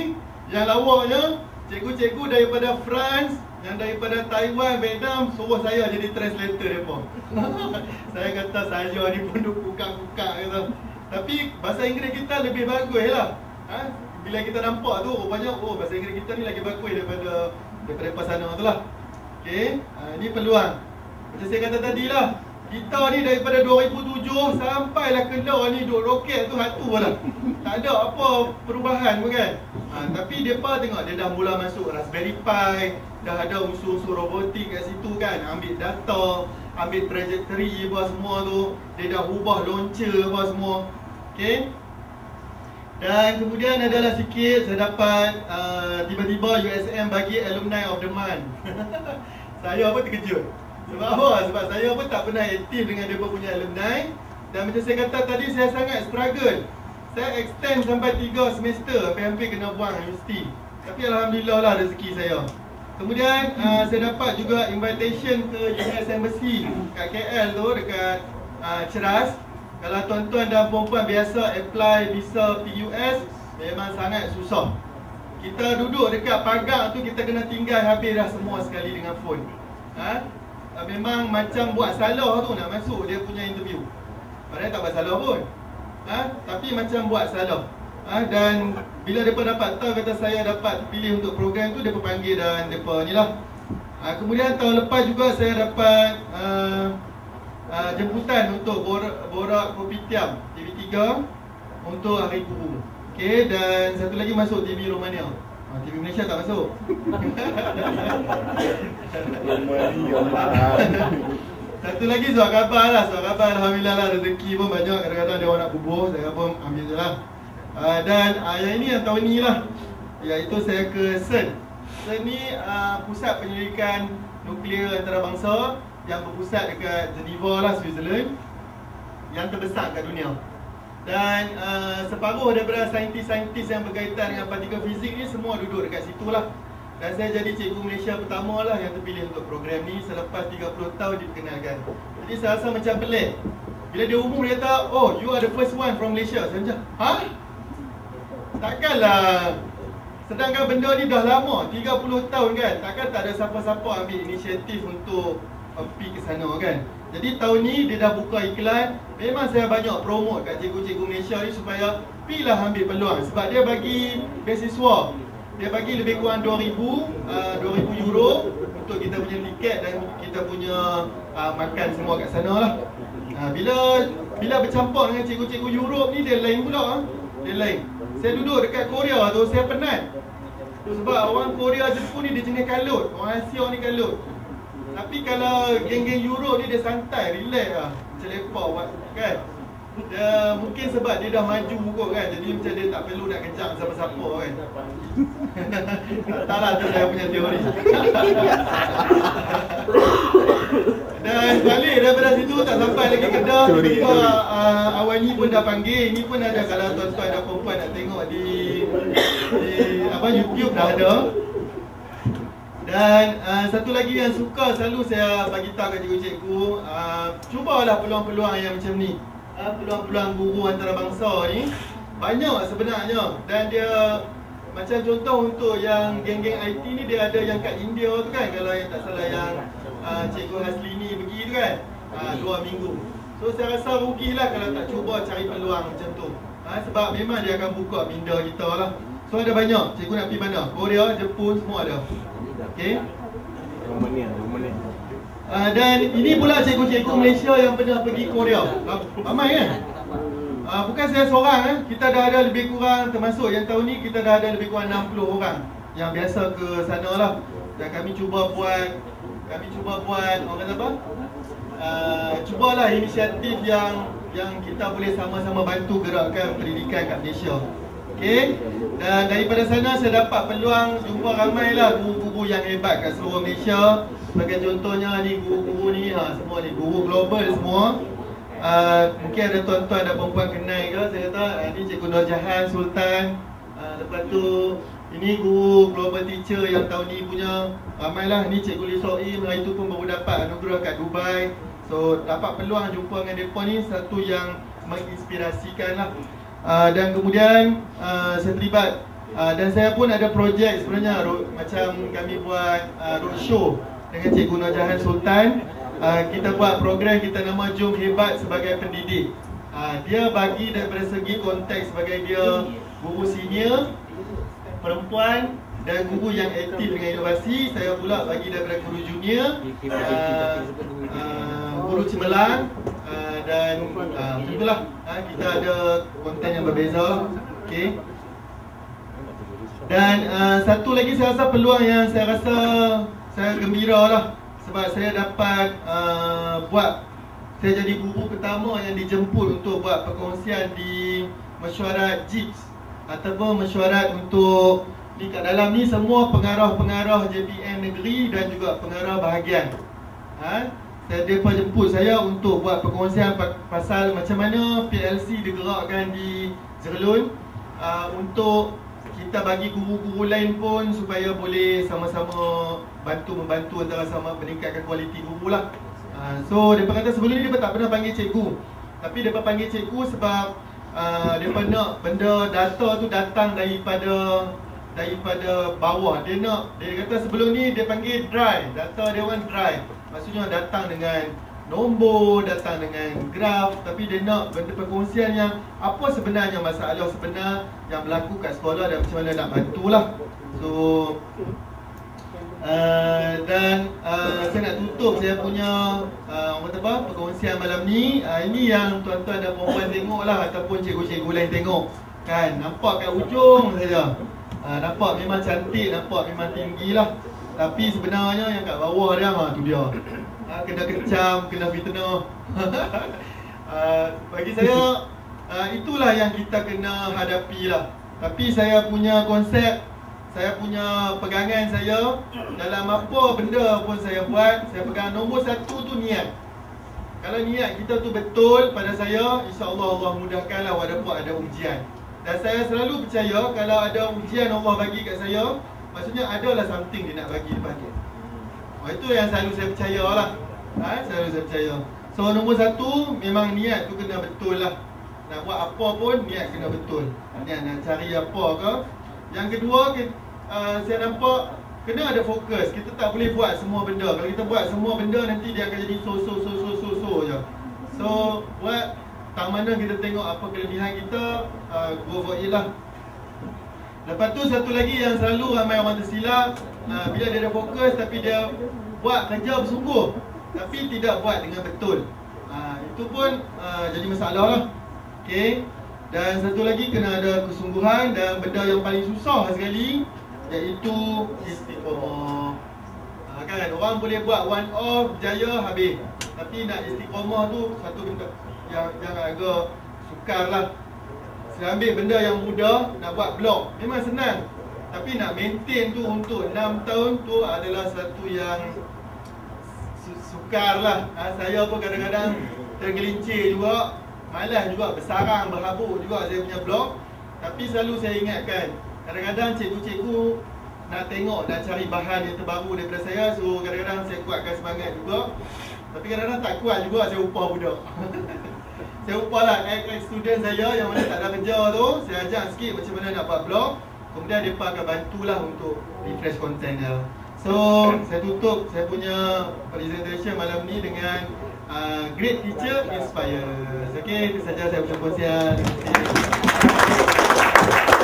yang lawaknya cikgu-cikgu daripada France, yang daripada Taiwan, Vietnam suruh saya jadi translator mereka. Saya kata saya ni pun kukak-kukak kata. Tapi bahasa Inggeris kita lebih bagus lah. Bila kita nampak tu rupanya bahasa Inggeris kita ni lagi bagus daripada sana tu lah. Okey, ini peluang. Macam saya kata tadi lah, kita ni daripada 2007 sampailah keluar ni duk roket tu hatu lah. Tak ada apa perubahan pun kan. Tapi mereka tengok dia dah mula masuk Raspberry Pi, dah ada unsur-unsur robotik kat situ kan. Ambil data, ambil trajectory apa semua tu. Dia dah ubah launcher apa semua. Okay. Dan kemudian adalah sikit saya dapat tiba-tiba USM bagi Alumni of the Month. Saya pun terkejut. Sebab apa? Sebab saya pun tak pernah aktif dengan mereka punya alumni. Dan macam saya kata tadi, saya sangat struggle. Saya extend sampai 3 semester, hampir-hampir kena buang universiti. Tapi Alhamdulillah lah rezeki saya. Kemudian saya dapat juga invitation ke US Embassy kat KL tu, dekat Ceras. Kalau tuan-tuan dan perempuan biasa apply visa PUS, memang sangat susah. Kita duduk dekat pagar tu, kita kena tinggal habis dah semua sekali dengan phone. Memang macam buat salah tu nak masuk dia punya interview. Padahal tak buat salah pun. Tapi macam buat salah. Dan bila mereka dapat tahu kata saya dapat pilih untuk program tu, mereka panggil dan mereka ni lah. Kemudian tahun lepas juga saya dapat jemputan untuk borak Kopitiam TV3 untuk Hari Guru. Okay, dan satu lagi masuk TV Romania. TV Malaysia tak masuk. Satu lagi surat khabar lah. Surat khabar Alhamdulillah lah, rezeki pun banyak. Kadang-kadang dia orang nak bubuh, saya pun ambil je lah. Dan yang ini yang tahun ni lah, iaitu saya ke CERN. CERN ni pusat penyelidikan nuklear antarabangsa yang berpusat dekat Geneva lah, Switzerland, yang terbesar kat dunia. Dan separuh daripada saintis-saintis yang berkaitan dengan partikel fizik ni semua duduk dekat situ lah. Dan saya jadi cikgu Malaysia pertama lah yang terpilih untuk program ni selepas 30 tahun diperkenalkan. Jadi saya rasa macam pelik. Bila dia umum dia kata, oh you are the first one from Malaysia. Saya macam, takkanlah. Sedangkan benda ni dah lama, 30 tahun kan. Takkan tak ada siapa-siapa ambil inisiatif untuk pergi ke sana kan. Jadi tahun ni dia dah buka iklan. Memang saya banyak promote kat cikgu-cikgu Malaysia ni supaya pilah ambil peluang. Sebab dia bagi beasiswa. Dia bagi lebih kurang 2,000 euro untuk kita punya tiket dan kita punya makan semua kat sana lah. Bila bercampur dengan cikgu-cikgu Europe ni, dia lain pula. Dia lain. Saya duduk dekat Korea tu, saya penat. Sebab orang Korea Jepun ni dia jenis kalut. Orang Asia ni kalut. Tapi kalau geng-geng Europe ni dia santai, relax lah. Macam lepak buat kan. Dia, mungkin sebab dia dah maju kot kan. Jadi macam dia tak perlu nak kejap siapa-siapa kan. Tak lah, tu saya punya teori. Dan balik daripada situ tak sampai lagi Kedah. Tiba-tiba awal ni pun dah panggil. Ni pun ada, kalau tuan-tuan dan perempuan nak tengok di YouTube dah ada. Dan satu lagi yang suka selalu saya bagi tahu kat cikgu-cikgu, cubalah peluang-peluang yang macam ni. Peluang-peluang guru antarabangsa ni banyak sebenarnya. Dan dia macam contoh untuk yang geng-geng IT ni, dia ada yang kat India tu kan. Kalau yang tak salah yang Cikgu Haslini pergi tu kan, 2 minggu. So saya rasa rugilah kalau tak cuba cari peluang macam tu. Sebab memang dia akan buka minda kita lah. So ada banyak. Cikgu nak pergi mana? Korea, Jepun, semua ada. Okay. Romania. Dan ini pula cikgu-cikgu Malaysia yang pernah pergi Korea. Ramai kan? Bukan saya seorang kita dah ada lebih kurang, termasuk yang tahun ni kita dah ada lebih kurang 60 orang yang biasa ke sana lah. Dan kami cuba buat orang kata apa? Cubalah inisiatif yang kita boleh sama-sama bantu gerakkan pendidikan kat Malaysia. Okey. Dan daripada sana saya dapat peluang jumpa ramailah guru-guru yang hebat kat seluruh Malaysia. Sebagai contohnya ni guru-guru ni, semua ni guru global semua. Mungkin ada tuan-tuan dan perempuan kenal ke, saya kata ni Cikgu Nur Jahan Sultan. Lepas tu ini guru global teacher yang tahun ni punya ramailah. Ni Cikgu Lee Sok Im, hari tu pun baru dapat anugerah kat Dubai. So dapat peluang jumpa dengan mereka ni, satu yang menginspirasikan lah. Dan kemudian saya terlibat dan saya pun ada projek sebenarnya, macam kami buat roadshow dengan Cikgu Nur Jahan Sultan. Kita buat program kita nama Jom Hebat sebagai pendidik. Dia bagi daripada segi konteks sebagai dia guru senior, perempuan dan guru yang aktif dengan inovasi. Saya pula bagi daripada guru junior, guru cemerlang, dan itulah kita ada konten yang berbeza. Okay. Dan satu lagi saya rasa peluang yang saya rasa saya gembira lah, sebab saya dapat saya jadi guru pertama yang dijemput untuk buat perkongsian di mesyuarat JIPS ataupun mesyuarat untuk ni kat dalam ni semua pengarah-pengarah JPN negeri dan juga pengarah bahagian. Mereka jemput saya untuk buat perkongsian pasal macam mana PLC digerakkan di Jerlun, untuk kita bagi guru-guru lain pun supaya boleh sama-sama membantu antara sama meningkatkan kualiti guru lah. So mereka kata sebelum ni mereka tak pernah panggil cikgu, tapi mereka panggil cikgu sebab mereka nak benda data tu datang daripada bawah. Dia kata sebelum ni dia panggil dry, data dia orang dry. Maksudnya datang dengan nombor, datang dengan graf, tapi dia nak benda perkongsian yang apa sebenarnya masalah sebenar yang berlaku kat sekolah dan macam mana nak bantulah. So dan saya nak tutup saya punya perkongsian malam ni. Ini yang tuan-tuan dan perempuan tengok lah, ataupun cikgu-cikgu lain tengok. Kan nampak kat ujung saja, nampak memang cantik, nampak memang tinggi lah. Tapi sebenarnya yang kat bawah dia tu dia kena kecam, kena fitnah. Bagi saya itulah yang kita kena hadapi lah. Tapi saya punya konsep, saya punya pegangan saya dalam apa benda pun saya buat, saya pegang nombor satu tu niat. Kalau niat kita tu betul pada saya, insya-Allah Allah mudahkanlah walaupun ada ujian. Dan saya selalu percaya kalau ada ujian Allah bagi kat saya, maksudnya adalah something dia nak bagi lepas tu. Itu yang selalu saya percaya lah. Selalu saya percaya. So nombor satu, memang niat tu kena betul lah. Nak buat apa pun niat kena betul. Niat nak cari apa ke. Yang kedua, saya nampak kena ada fokus. Kita tak boleh buat semua benda. Kalau kita buat semua benda, nanti dia akan jadi so je. So buat tak mana kita tengok apa kelebihan kita, go for it lah. Lepas tu satu lagi yang selalu ramai orang tersilap, bila dia ada fokus tapi dia buat kerja bersungguh tapi tidak buat dengan betul, itu pun jadi masalah lah. Okay. Dan satu lagi kena ada kesungguhan, dan benda yang paling susah sekali iaitu istiqamah. Kan orang boleh buat one off berjaya habis, tapi nak istiqamah tu satu benda yang agak sukar lah. Saya ambil benda yang mudah, nak buat blog memang senang, tapi nak maintain tu untuk 6 tahun tu adalah satu yang sukar lah. Saya pun kadang-kadang tergelincir juga, malas juga, bersarang, berhabuk juga saya punya blog. Tapi selalu saya ingatkan, kadang-kadang cikgu-cikgu nak tengok, nak cari bahan yang terbaru daripada saya. So kadang-kadang saya kuatkan semangat juga, tapi kadang-kadang tak kuat juga, saya upah budak. Saya upah lah student saya yang mana tak ada kerja tu, saya ajar sikit macam mana nak buat blog. Kemudian mereka akan bantulah untuk refresh content dia. So saya tutup saya punya presentation malam ni dengan Great Teacher Inspires. Okay, itu saja saya punya perkongsian. Terima kasih.